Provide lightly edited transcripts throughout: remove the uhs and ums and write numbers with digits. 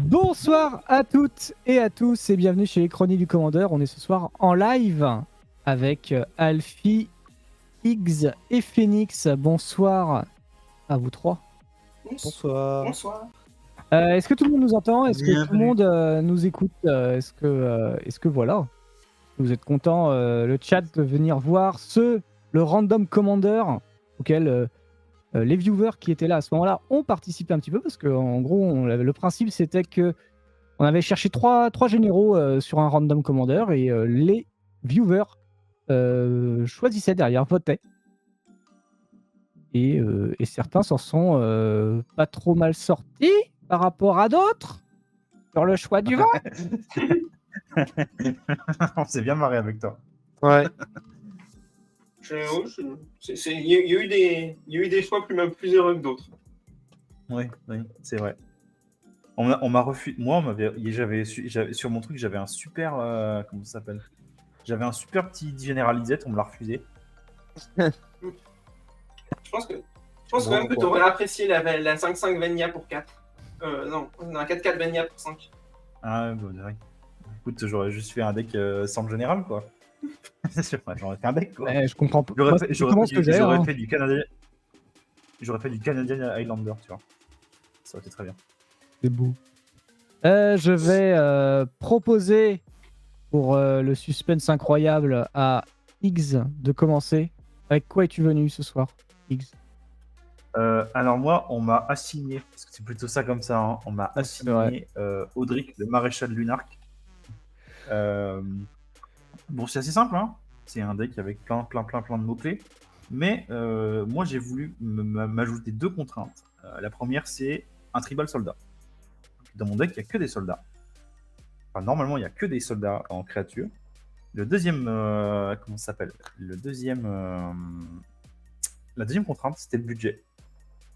Bonsoir à toutes et à tous et bienvenue chez les Chroniques du Commandeur. On est ce soir en live avec Alfie, Higgs et Phoenix. Bonsoir à vous trois. Bonsoir. Bonsoir. Est-ce que tout le monde nous entend? Est-ce que tout le Bienvenue. monde nous écoute? Est-ce que voilà, vous êtes content le chat de venir voir le Random Commander auquel les viewers qui étaient là à ce moment-là ont participé un petit peu parce que en gros le principe c'était que on avait cherché trois généraux sur un Random Commander et les viewers choisissaient derrière, votaient. Et certains s'en sont pas trop mal sortis par rapport à d'autres sur le choix du vote. On s'est bien marré avec toi. Ouais. Il y a eu des choix plus heureux que d'autres. Oui, c'est vrai. On m'a refusé. Moi, j'avais sur mon truc, j'avais un super. Comment ça s'appelle? J'avais un super petit généralisette, on me l'a refusé. Je pense quand même que tu aurais apprécié la 5-5 Venia pour 4. Non, un 4-4 Venia pour 5. Ah, bah, ouais. Écoute, j'aurais juste fait un deck sans le général, quoi. J'aurais fait un deck, quoi. Je comprends pas. J'aurais fait du Canadien. J'aurais fait du Canadian Highlander, tu vois. Ça aurait été très bien. C'est beau. Je vais proposer pour le suspense incroyable à Higgs de commencer. Avec quoi es-tu venu ce soir, Higgs? Alors moi, on m'a assigné, parce que c'est plutôt ça comme ça, hein, on m'a assigné Audric, le maréchal Lunark. Bon, c'est assez simple, hein. C'est un deck avec plein de mots-clés. Mais moi, j'ai voulu m'ajouter 2 contraintes. La première, c'est un tribal soldat. Dans mon deck, il n'y a que des soldats. Enfin, normalement, il n'y a que des soldats en créature. Le deuxième, comment ça s'appelle? La deuxième contrainte, c'était le budget.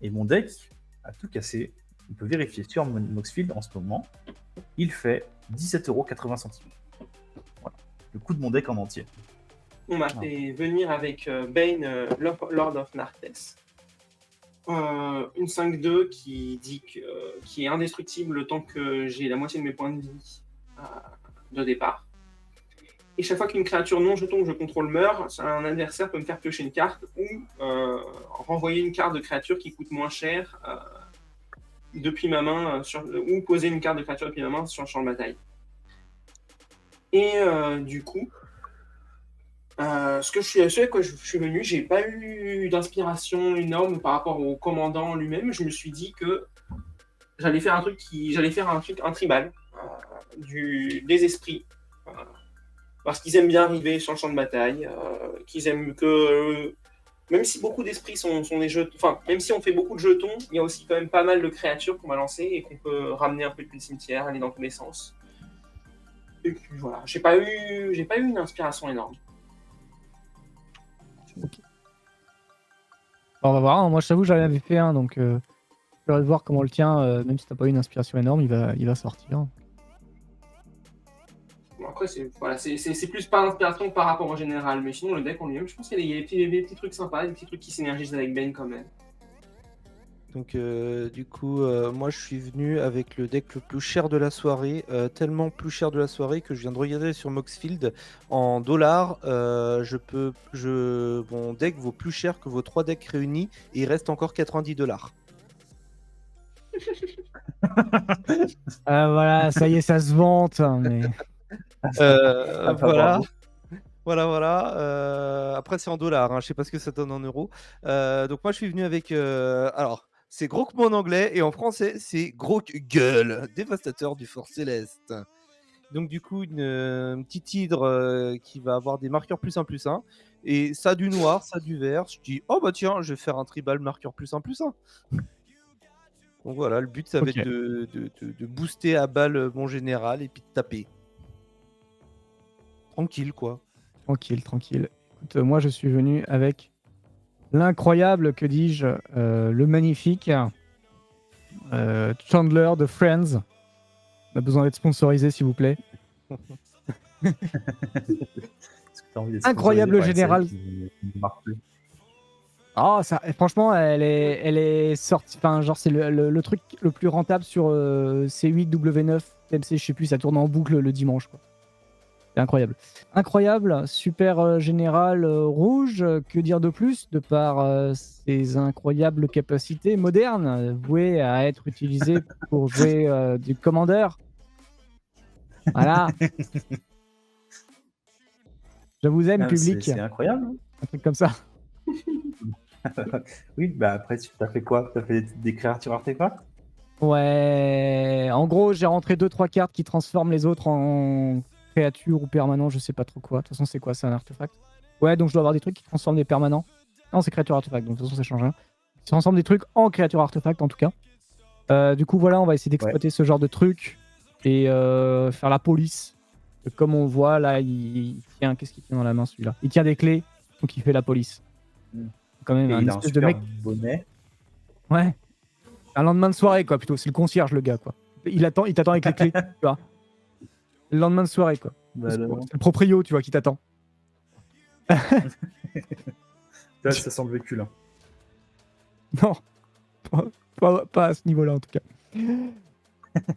Et mon deck a tout cassé. On peut vérifier sur Moxfield en ce moment. Il fait 17,80€. Voilà. Le coût de mon deck en entier. On m'a fait venir avec Bane, Lord of Nartes. Une 5-2 qui dit qui est indestructible le temps que j'ai la moitié de mes points de vie de départ. Et chaque fois qu'une créature non jeton que je contrôle meurt, un adversaire peut me faire piocher une carte ou renvoyer une carte de créature qui coûte moins cher depuis ma main, ou poser une carte de créature depuis ma main sur le champ de bataille. Et du coup, ce à quoi je suis venu, j'ai pas eu d'inspiration énorme par rapport au commandant lui-même. Je me suis dit que j'allais faire un tribal, des esprits. Parce qu'ils aiment bien arriver sur le champ de bataille, qu'ils aiment que même si beaucoup d'esprits sont des jetons, enfin même si on fait beaucoup de jetons, il y a aussi quand même pas mal de créatures qu'on va lancer et qu'on peut ramener un peu depuis le cimetière, aller dans tous les sens. Et puis voilà, j'ai pas eu une inspiration énorme. Okay. On va voir, hein. Moi je t'avoue j'en avais fait un, donc je vais voir comment le tien, même si t'as pas eu une inspiration énorme, il va sortir. Bon, après c'est plus par inspiration par rapport au général, mais sinon le deck en lui-même, je pense qu'il y a des petits trucs sympas, des petits trucs qui synergisent avec Bane quand même. Donc du coup, moi je suis venu avec le deck le plus cher de la soirée, tellement plus cher de la soirée que je viens de regarder sur Moxfield en dollars. Mon deck vaut plus cher que vos 3 decks réunis et il reste encore $90. Voilà, ça y est, ça se vante. Mais... voilà. Voilà. Après, c'est en dollars. Hein. Je sais pas ce que ça donne en euros. Donc, moi, je suis venu avec. Alors, c'est gros que mon anglais. Et en français, c'est gros que gueule. Dévastateur du Fort Céleste. Donc, du coup, une petite hydre qui va avoir des marqueurs +1/+1. Et ça du noir, ça du vert. Je dis, oh bah tiens, je vais faire un tribal marqueur +1/+1. Donc, voilà, le but, ça va être de booster à balle mon général et puis de taper. Tranquille, quoi. Tranquille. Écoute, moi, je suis venu avec l'incroyable, que dis-je, le magnifique Chandler de Friends. On a besoin d'être sponsorisé, s'il vous plaît. Incroyable général. Ah, ça, franchement, elle est sortie. Enfin, genre, c'est le truc le plus rentable sur C8, W9, TMC, je sais plus, ça tourne en boucle le dimanche, quoi. C'est incroyable. Incroyable, super général rouge, que dire de plus, de par ses incroyables capacités modernes, vouées à être utilisées pour jouer du commandeur. Voilà, je vous aime, Ah, public, c'est incroyable. Hein. un truc comme ça. Oui, bah après, tu as fait quoi? Tu as fait des créatures artefacts? Ouais, en gros, j'ai rentré 2-3 cartes qui transforment les autres en créatures ou permanents, je sais pas trop quoi. De toute façon, c'est quoi? C'est un artefact? Ouais, donc je dois avoir des trucs qui transforment des permanents. Non, c'est créature artefact, donc de toute façon, ça change rien. Ça transforme des trucs en créature artefact, en tout cas. Du coup, voilà, on va essayer d'exploiter ce genre de trucs et faire la police. Comme on voit, là, il tient... Qu'est-ce qu'il tient dans la main, celui-là? Il tient des clés, donc il fait la police. Quand même, Et un il a un espèce de super mec... bonnet. Ouais. Un lendemain de soirée, quoi, plutôt. C'est le concierge, le gars, quoi. Il t'attend avec les clés, tu vois. Le lendemain de soirée, quoi. Bah, C'est non. le proprio, tu vois, qui t'attend. Là, ça sent le véhicule. Hein. Non, pas à ce niveau-là, en tout cas.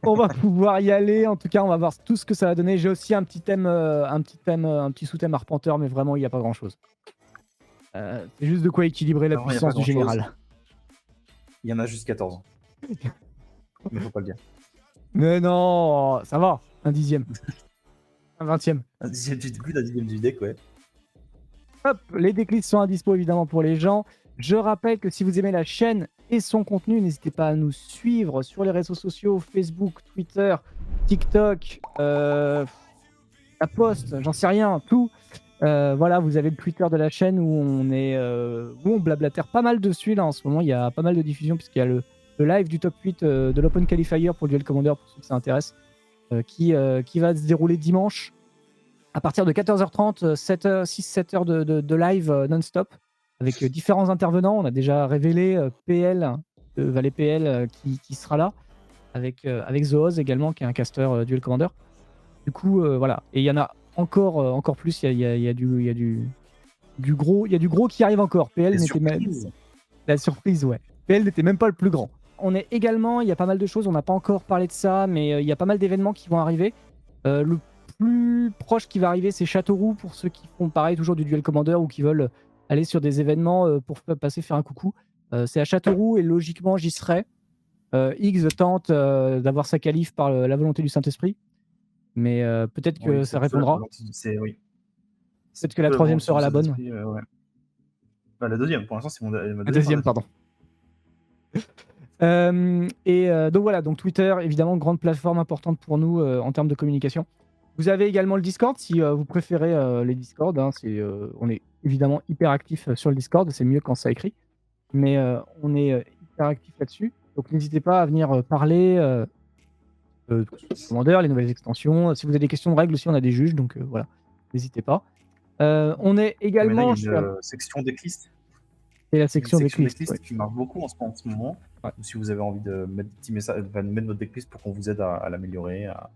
On va pouvoir y aller. En tout cas, on va voir tout ce que ça va donner. J'ai aussi un petit thème, un petit sous-thème arpenteur, mais vraiment, il n'y a pas grand-chose. C'est juste de quoi équilibrer la Non, il y a puissance pas du grand-chose. général. Il y en a juste 14 ans. Mais faut pas le dire. Mais non, ça va. Un 10e. Un 20e. Un dixième du deck, ouais. Hop, les déclics sont à dispo évidemment pour les gens. Je rappelle que si vous aimez la chaîne et son contenu, n'hésitez pas à nous suivre sur les réseaux sociaux, Facebook, Twitter, TikTok, la Poste, j'en sais rien, tout. Voilà, vous avez le Twitter de la chaîne où on blablatère pas mal dessus là en ce moment. Il y a pas mal de diffusions puisqu'il y a le live du top 8 de l'Open Qualifier pour Duel Commander pour ceux que ça intéresse, qui va se dérouler dimanche à partir de 14h30, 6-7 heures de live non-stop avec différents intervenants. On a déjà révélé PL, Valet PL qui sera là, avec Zohoz également, qui est un caster Duel Commander. Du coup, voilà. Et il y en a encore plus. Il y a du gros qui arrive encore. PL n'était même... La surprise, ouais. PL n'était même pas le plus grand. On est également, il y a pas mal de choses, on n'a pas encore parlé de ça, mais il y a pas mal d'événements qui vont arriver. Le plus proche qui va arriver, c'est Châteauroux, pour ceux qui font pareil, toujours du Duel Commander ou qui veulent aller sur des événements pour passer faire un coucou. C'est à Châteauroux et logiquement j'y serai. X tente d'avoir sa qualif par la volonté du Saint-Esprit, mais peut-être que ça répondra. Peut-être que la troisième sera la bonne. Ouais. Bah, la deuxième, pour l'instant, c'est ma deuxième, pardon. Donc voilà, donc Twitter, évidemment, grande plateforme importante pour nous en termes de communication. Vous avez également le Discord, si vous préférez les Discord. Hein, on est évidemment hyper actif sur le Discord, c'est mieux quand ça écrit, mais on est hyper actif là-dessus. Donc n'hésitez pas à venir parler de Commander, les nouvelles extensions. Si vous avez des questions de règles aussi, on a des juges, donc voilà, n'hésitez pas. On est également... Il y a une section décliste. Et la section décliste, ouais. Qui marche beaucoup en ce moment. Ouais. Si vous avez envie de mettre des petits messages, mettre votre decklist pour qu'on vous aide à l'améliorer, à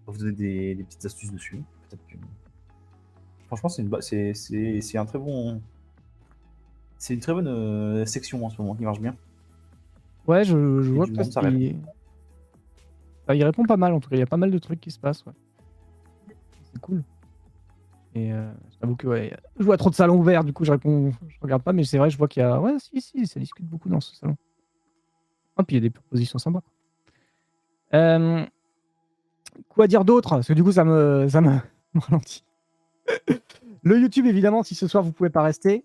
vous donner des petites astuces dessus. Peut-être que... Franchement, c'est un très bon. C'est une très bonne section en ce moment qui marche bien. Ouais, je vois que ça il répond pas mal en tout cas. Il y a pas mal de trucs qui se passent. Ouais. C'est cool. Et j'avoue que ouais, je vois trop de salons ouverts, du coup je regarde pas, mais c'est vrai, je vois qu'il y a... Ouais, si, ça discute beaucoup dans ce salon. Ah, puis il y a des propositions sympas. Quoi dire d'autre? Parce que du coup ça me ralentit. Le YouTube, évidemment, si ce soir vous pouvez pas rester,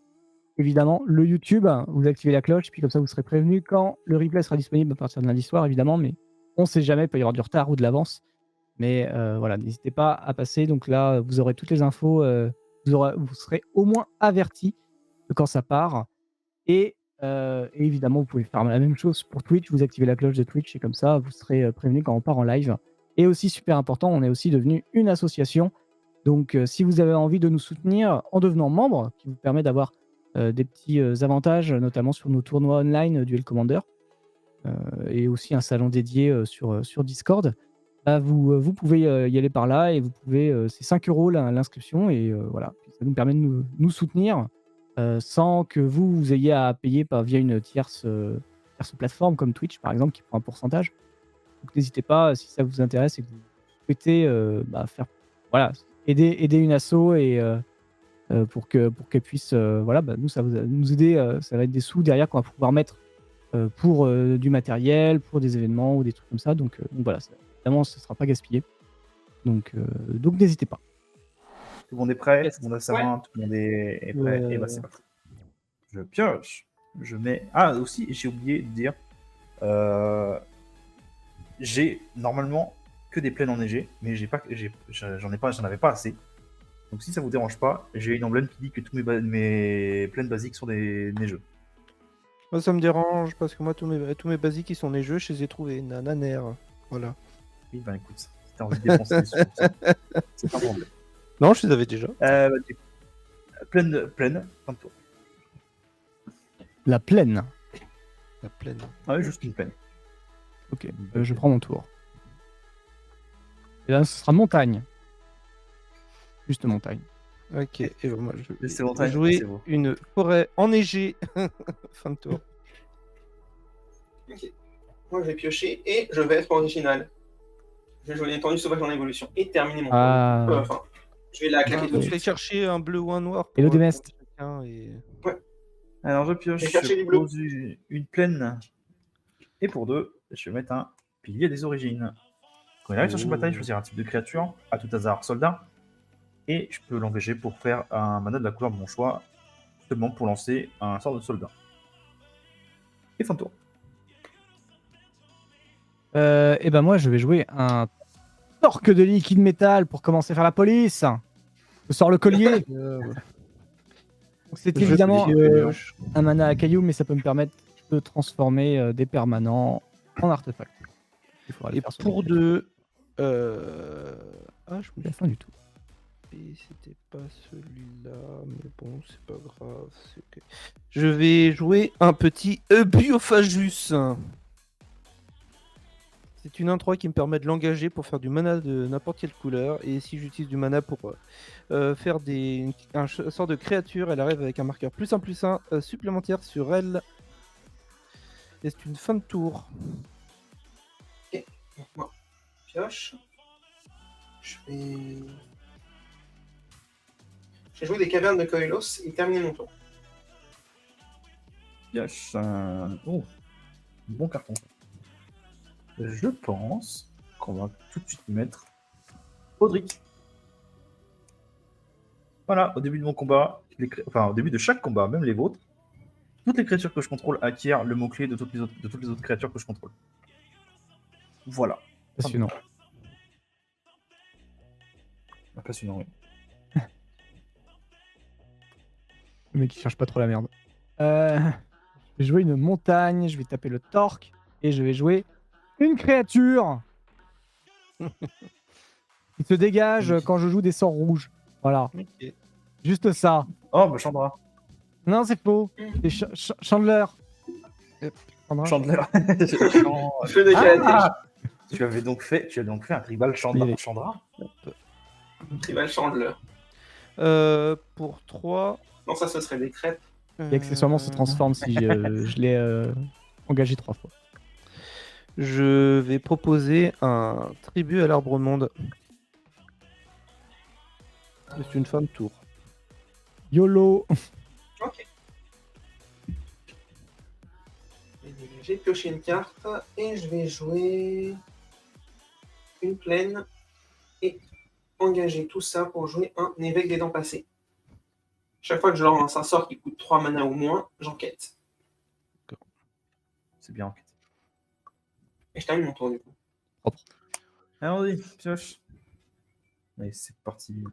évidemment, le YouTube, vous activez la cloche, puis comme ça vous serez prévenu quand le replay sera disponible à partir de lundi soir, évidemment, mais on sait jamais, il peut y avoir du retard ou de l'avance. Mais voilà, n'hésitez pas à passer. Donc là, vous aurez toutes les infos. Vous serez au moins avertis de quand ça part. Et évidemment, vous pouvez faire la même chose pour Twitch. Vous activez la cloche de Twitch et comme ça, vous serez prévenu quand on part en live. Et aussi, super important, on est aussi devenu une association. Donc, si vous avez envie de nous soutenir en devenant membre, qui vous permet d'avoir des petits avantages, notamment sur nos tournois online Duel Commander, et aussi un salon dédié sur Discord, vous pouvez y aller par là et vous pouvez, c'est 5 € l'inscription et voilà, ça nous permet de nous soutenir sans que vous ayez à payer via une tierce plateforme comme Twitch, par exemple, qui prend un pourcentage. Donc n'hésitez pas, si ça vous intéresse et que vous souhaitez faire, voilà, aider une asso et pour qu'elle puisse, nous, ça va nous aider, ça va être des sous derrière qu'on va pouvoir mettre pour du matériel, pour des événements ou des trucs comme ça. Donc voilà, évidemment, ce ne sera pas gaspillé. Donc n'hésitez pas. Tout le monde est prêt, Yes. tout le monde a sa main, tout le monde est prêt. Ouais. Et bah c'est parti. Je pioche. Je mets. Ah aussi, j'ai oublié de dire. J'ai normalement que des plaines enneigées, mais j'en avais pas assez. Donc si ça vous dérange pas, j'ai une emblème qui dit que tous mes plaines basiques sont des neigeux. Moi, ça me dérange parce que moi, tous mes basiques qui sont neigeux, je les ai trouvés. Nananer. Voilà. Oui, ben écoute, si t'as envie de défoncer les sous, c'est pas un problème. Non, je les avais déjà. Plaine, fin de tour. La plaine. La plaine. Ah oui, juste une plaine. Ok, je prends mon tour. Et là, ce sera montagne. Juste montagne. Ok, et moi, je C'est vais montagne, jouer c'est beau. une forêt enneigée. Fin de tour. Ok. Moi, je vais piocher et je vais être original. Je vais jouer une étendue sauvage en évolution et terminer mon tour. Enfin, je vais la claquer tout de Je vais suite. chercher un bleu ou un noir. Hello, Demest. Alors je pioche, Je vais chercher les je bleus. pose une plaine. Et pour 2, je vais mettre un pilier des origines. Quand il arrive sur ce bataille, je choisir un type de créature, à tout hasard soldat, et je peux l'engager pour faire un mana de la couleur de mon choix, seulement pour lancer un sort de soldat. Et fin de tour. Et ben moi, je vais jouer un torque de liquide métal pour commencer à faire la police. Je sors le collier. Donc, c'est évidemment un mana à cailloux, mais ça peut me permettre de transformer des permanents en artefacts. Et pour 2... je me la fin du tout. Et c'était pas celui-là, mais bon, c'est pas grave. Okay. Je vais jouer un petit Biophagus. C'est une 1-3 qui me permet de l'engager pour faire du mana de n'importe quelle couleur. Et si j'utilise du mana pour faire un sort de créature, elle arrive avec un marqueur +1/+1 supplémentaire sur elle. Et c'est une fin de tour. Ok, donc moi, pioche. Je vais jouer des cavernes de Koilos et terminer mon tour. Pioche. Oh, bon carton. Je pense qu'on va tout de suite mettre Audric. Voilà, au début de mon combat, au début de chaque combat, même les vôtres, toutes les créatures que je contrôle acquièrent le mot-clé de toutes les autres créatures que je contrôle. Voilà. Passionnant. Passionnant, oui. Le mec qui cherche pas trop la merde. Je vais jouer une montagne, je vais taper le torque et je vais jouer une créature qui se dégage quand je joue des sorts rouges. Voilà. Okay. Juste ça. Oh, bah Chandra. Non, c'est faux. C'est Chandler. Chandler. Tu as donc fait un tribal Chandra. Tribal Chandler. Pour 3. Non, ça, ce serait des crêpes. Et accessoirement se transforme si je l'ai engagé 3 fois. Je vais proposer un tribut à l'arbre monde. C'est une fin de tour. YOLO. Ok. J'ai pioché une carte et je vais jouer une plaine et engager tout ça pour jouer un évêque des dents passées. Chaque fois que je lance un sort qui coûte 3 mana ou moins, j'enquête. C'est bien enquête. Et je termine mon tour du coup. Allons-y, pioche. Allez, c'est parti.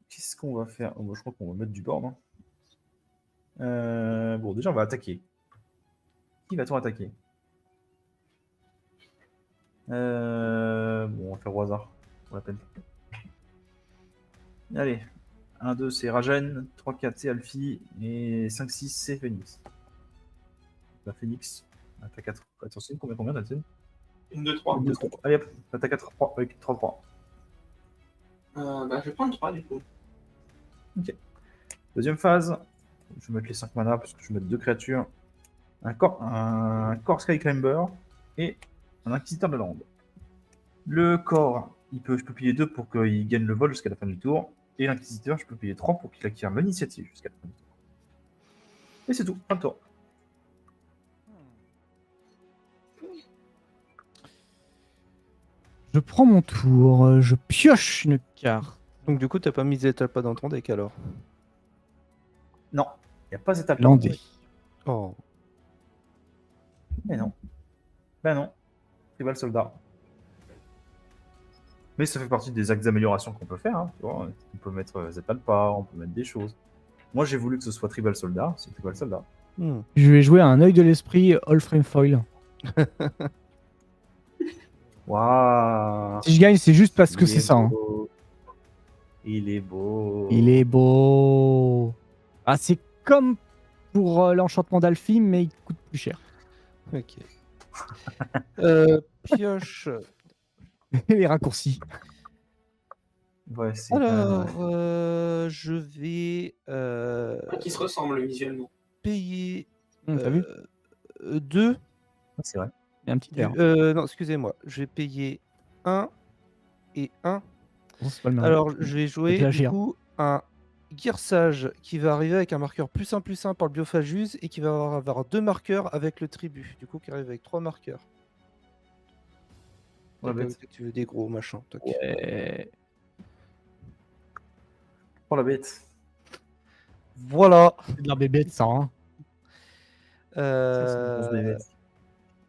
Qu'est-ce qu'on va faire? Je crois qu'on va mettre du board. Hein. Bon, déjà, on va attaquer. Qui va-t-on attaquer? Bon, on va faire au hasard, pour la peine. Allez, 1, 2, c'est Rajen, 3, 4, c'est Alfie, et 5, 6, c'est Phoenix. La Phoenix, attaque à 3. Attention, combien t'as une 1, 2, 3. 2, 3. Allez hop, attaque à 3 avec 3, 3. Je vais prendre 3 du coup. Deuxième phase, je vais mettre les 5 mana parce que je vais mettre 2 créatures. Un corps Sky Climber et un Inquisiteur de la Lande. Le corps, je peux payer 2 pour qu'il gagne le vol jusqu'à la fin du tour. Et l'Inquisiteur, je peux payer 3 pour qu'il acquiert l'initiative jusqu'à la fin du tour. Et c'est tout, fin de tour. Je prends mon tour, je pioche une carte. Donc du coup, t'as pas mis Zetalpa dans ton deck alors? Non, il n'y a pas cette étape. Landé. Oh. Mais non. Ben non. Tribal Soldat. Mais ça fait partie des actes d'amélioration qu'on peut faire. Hein, tu vois. On peut mettre Zetalpa, on peut mettre des choses. Moi, j'ai voulu que ce soit Tribal Soldat. C'est Tribal Soldat. Je vais jouer un œil de l'esprit All Frame Foil. Waouh. Si je gagne, c'est juste parce que Il c'est est ça. Hein. beau. Il est beau. Il est beau. Ah, c'est comme pour l'enchantement d'Alfim, mais il coûte plus cher. Ok. Pioche. Les raccourcis. Ouais, c'est Alors, je vais Qui se ressemblent visuellement. payer T'as vu 2. c'est vrai. Il y a un petit air. Non, excusez-moi. Je vais payer 1 et 1. Bon, c'est pas le même. Alors, je vais jouer Avec la du GR. coup un Gearsage qui va arriver avec un marqueur +1/+1 par le Biophaguse et qui va avoir 2 marqueurs avec le tribut. Du coup, qui arrive avec 3 marqueurs. Ouais, D'accord, bête. tu veux des gros machins. Toc. Ouais. Oh la bête. Voilà. C'est de la bébête, ça. Hein. Ça, c'est une grosse bébête.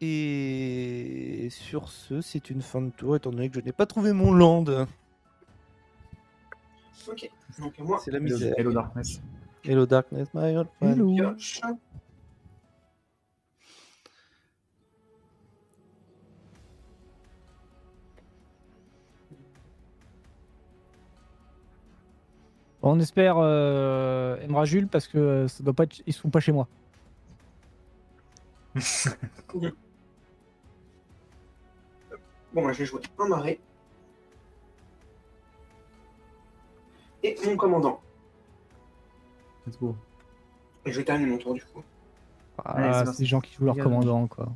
Et sur ce, c'est une fin de tour étant donné que je n'ai pas trouvé mon land. Ok. Donc moi, C'est la misère. Hello Darkness. Hello Darkness, my old friend. Hello. pioche. On espère Emra Jules parce que ça doit pas être... ils sont pas chez moi. Bon, moi, je vais jouer un marais. Et mon commandant. Let's go. Et je vais terminer mon tour du coup. Ah, Allez, c'est c'est parti. des gens qui jouent leur Regarde. commandant, quoi.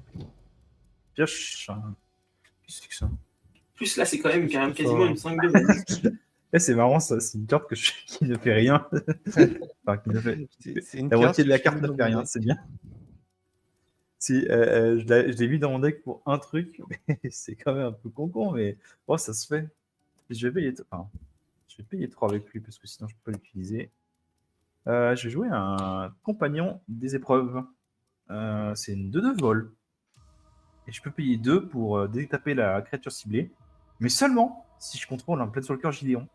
Pioche. Qu'est-ce que c'est que ça? Plus là, c'est quand même quasiment une 5-2. Eh, c'est marrant, ça. C'est une carte qui ne fait rien. Enfin, qui ne fait... C'est une La moitié de la carte carte que ne je fait mets dans rien, mon c'est bien. Si, je l'ai mis dans mon deck pour un truc, mais c'est quand même un peu con, mais bon, ça se fait. Je vais payer 3 avec lui parce que sinon je peux pas l'utiliser. Je vais jouer un compagnon des épreuves. C'est une 2/2 vol. Et je peux payer 2 pour détaper la créature ciblée, mais seulement si je contrôle un Planeswalker Gideon.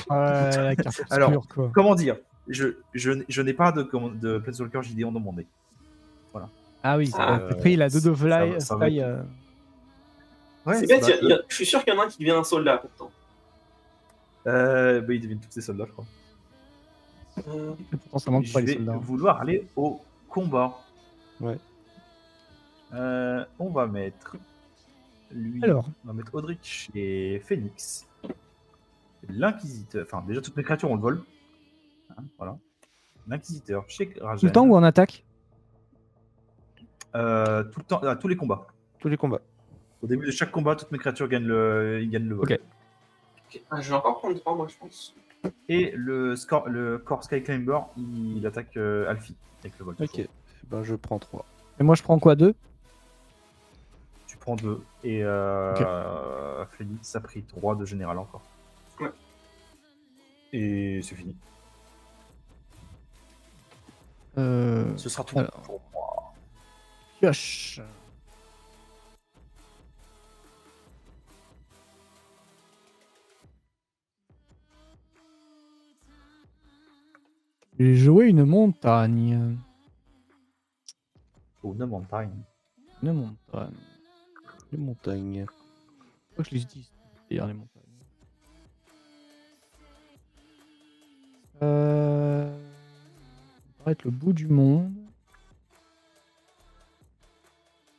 La carte obscure, Alors, quoi. comment dire, je n'ai pas de Planeswalker Gideon dans mon deck. Ah oui, Ah, t'as pris la Dodo Fly. ça va Fly, être- Ouais, C'est ça bête, va- je suis sûr qu'il y en a un qui devient un soldat pourtant. bah, ils deviennent tous des soldats, je crois. Pourtant, ça manque Je pas les vais soldats. vouloir aller au combat. Ouais. On va mettre lui. Alors. On va mettre Audrich et Phoenix. L'inquisiteur. Enfin, déjà, toutes mes créatures ont le vol. Hein, voilà. L'inquisiteur chez Rajan. Tout le temps ou en attaque? Tout le temps, à tous les combats. Tous les combats. Au début de chaque combat, toutes mes créatures gagnent le vol. Ok. Ok. Ah, je vais encore prendre 3, moi, je pense. Et le corps Sky Climber, il attaque Alfie avec le vol. Ok. toujours. Ben, je prends 3. Et moi, je prends quoi, 2? Tu prends 2. Et Phoenix a pris 3 de général encore. Ouais. Et c'est fini. Ce sera tout Alors. pour moi. Pioche. J'ai joué une montagne. Ou une montagne. Une montagne. Les montagnes. Je crois que je les dis d'ailleurs, les montagnes. Ça me paraît être le bout du monde.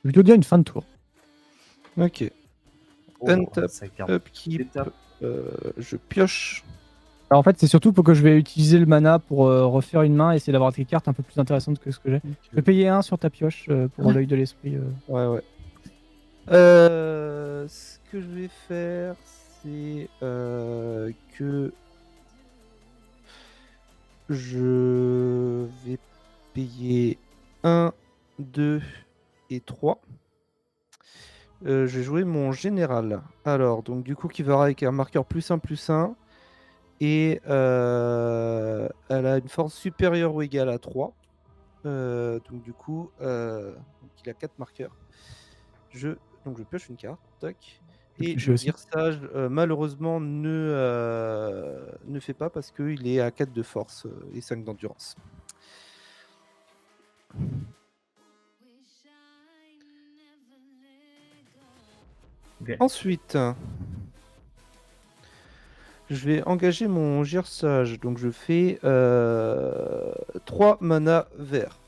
Je vais plutôt dire une fin de tour. Ok. Oh, Untap, ça garde upkeep. étape. Je pioche. Alors, en fait, c'est surtout pour que je vais utiliser le mana pour refaire une main et essayer d'avoir des cartes un peu plus intéressantes que ce que j'ai. Je vais payer 1 sur ta pioche pour l'œil de l'esprit. Ouais. Ce que je vais faire, c'est que je vais payer 1, 2 et 3. Je vais jouer mon général. Alors, donc du coup, qui va avec un marqueur +1/+1. Et elle a une force supérieure ou égale à 3. Donc du coup, donc il a 4 marqueurs. Donc je pioche une carte. Tac. Et Je le aussi. Gearsage, malheureusement, ne fait pas parce qu'il est à 4 de force et 5 d'endurance. Ok. Ensuite, je vais engager mon Gearsage. Donc je fais 3 mana verts.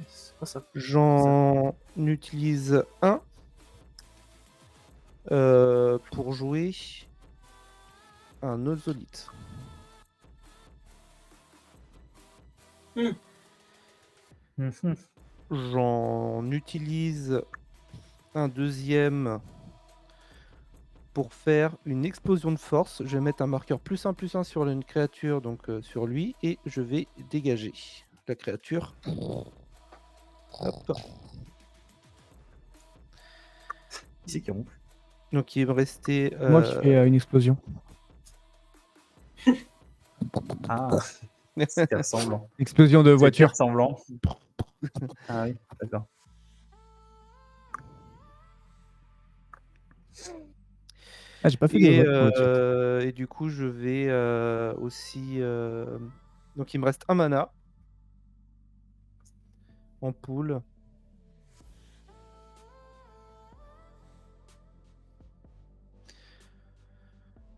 C'est pas ça. J'en utilise un pour jouer un Ozolite. Mhm. J'en utilise un deuxième pour faire une explosion de force. Je vais mettre un marqueur +1/+1 sur une créature, donc sur lui, et je vais dégager la créature. Hop. Qui c'est qui rompt? Donc il me restait. Moi qui fais une explosion. Ah, c'était ressemblant. Explosion de voiture. C'était ressemblant. Ah oui, d'accord. Ah, j'ai pas fait de Et, vote pour le chat. et du coup, je vais aussi. Donc il me reste un mana en pool.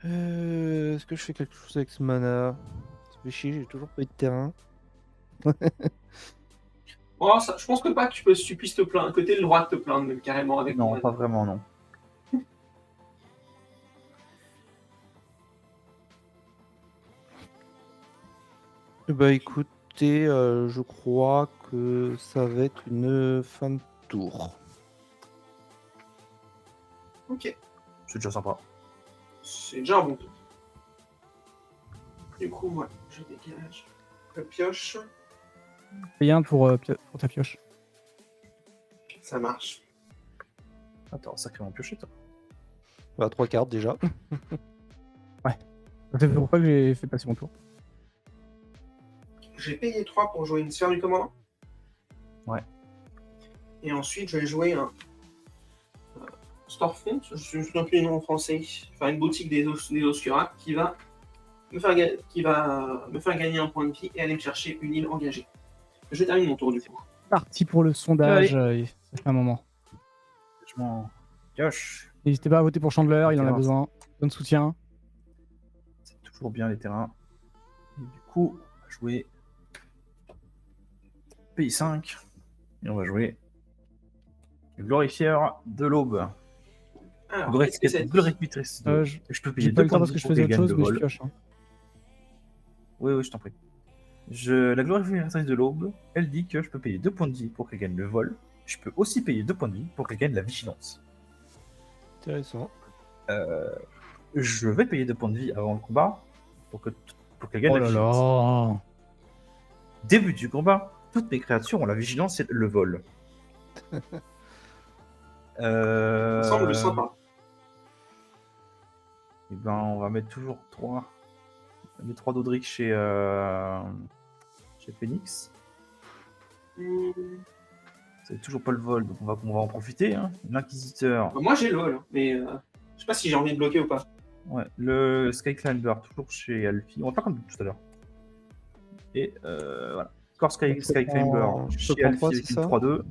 Est-ce que je fais quelque chose avec ce mana? Ça fait chier, j'ai toujours pas eu de terrain. Oh, ça, je pense que pas que tu puisses te plaindre, que t'aies le droit de te plaindre même carrément avec Non, moi. pas vraiment, non. Bah écoutez, je crois que ça va être une fin de tour. Ok, C'est déjà sympa. c'est déjà un bon tour. Du coup, moi, je dégage la pioche. Paye 1 pour ta pioche. Ça marche. Attends, sacrément pioché, toi. Bah 3 cartes déjà. C'est pour ça que j'ai fait passer mon tour. J'ai payé 3 pour jouer une sphère du commandant. Ouais. Et ensuite, je vais jouer un Storefront, je ne me souviens plus du nom en français, enfin une boutique des Oscura qui va me faire gagner un point de vie et aller me chercher une île engagée. Je termine mon tour du coup. Parti pour le sondage. Ça fait un moment. Je m'en pioche. N'hésitez pas à voter pour Chandler, il en a Terrain. besoin. Donne soutien. C'est toujours bien les terrains. Et du coup, on va jouer pays 5. Et on va jouer le glorifieur de l'aube. Alors, qu'est-ce que ça dit Glorificatrice de l'aube. Je peux payer J'ai pas 2 le temps points de parce vie que je pour faisais qu'elle autre gagne chose, le mais je vol. pioche. Hein. Oui, je t'en prie. La glorificatrice de l'aube, elle dit que je peux payer 2 points de vie pour qu'elle gagne le vol. Je peux aussi payer 2 points de vie pour qu'elle gagne la vigilance. Intéressant. Je vais payer 2 points de vie avant le combat pour qu'elle gagne Oh la là vigilance. là. Début du combat, toutes mes créatures ont la vigilance et le vol. Ça semble sympa. Et ben, on va mettre toujours 3. Les 3 d'Odric chez Phoenix. C'est toujours pas le vol, donc on va en profiter. Hein. L'Inquisiteur. Moi j'ai le vol, hein, mais je sais pas si j'ai envie de bloquer ou pas. Ouais. Le Skyclimber, toujours chez Alfie. On va faire comme tout à l'heure. Et voilà. Score Skyclimber chez Alfie prends avec une ça 3-2.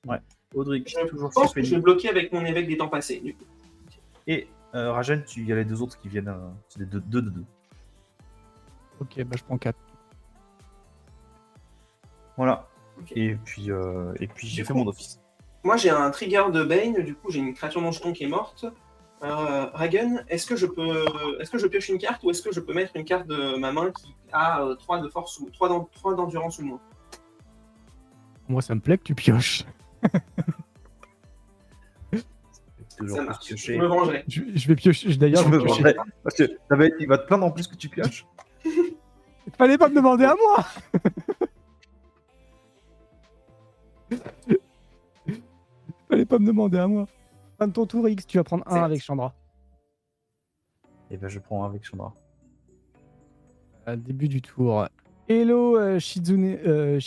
Ouais. Audric, Je toujours chez pense que je Phoenix. vais bloquer avec mon évêque des temps passés. Du coup. Et Rajen, il y a les 2 autres qui viennent. C'est des 2-2. Ok, bah je prends 4. Voilà. Ok. Et puis j'ai fait mon office. Moi j'ai un trigger de Bane, du coup j'ai une créature non jeton qui est morte. Ragen, est-ce que je pioche une carte ou est-ce que je peux mettre une carte de ma main qui a 3 de force ou 3 d'endurance ou moins? Moi, ça me plaît que tu pioches. Toujours Ça plus marche, piocher. je me vengerai. Je vais piocher. D'ailleurs, Je je me vais piocher. vengerai. Parce que il va te plaindre en plus que tu pioches. Fallait pas me demander à moi. Fallait pas me demander à moi. Fin de ton tour, X, tu vas prendre un Certes. avec Chandra. Et ben je prends avec Chandra. Début du tour. Hello Shizuzemi,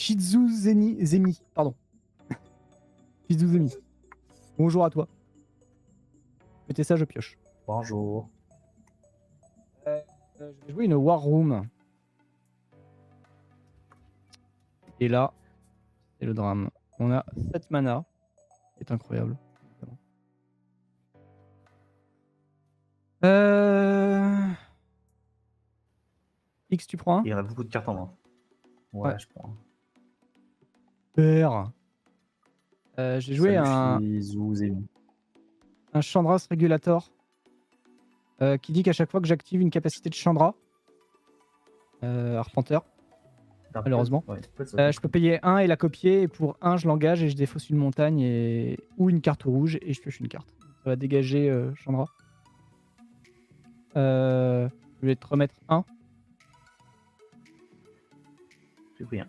pardon. Shizuzemi. Bonjour à toi. Mettez ça, je pioche. Bonjour. Je vais jouer une War Room. Et là, c'est le drame. On a 7 mana. C'est incroyable. X, tu prends un? Il y en a beaucoup de cartes en main. Ouais, Ouais. je prends. Super. J'ai joué un Chandra's Regulator qui dit qu'à chaque fois que j'active une capacité de Chandra, Arpenteur, malheureusement, Ouais, je peux payer 1 et la copier, et pour 1 je l'engage et je défausse une montagne ou une carte rouge et je pioche une carte. Ça va dégager Chandra. Je vais te remettre 1. J'ai pris un.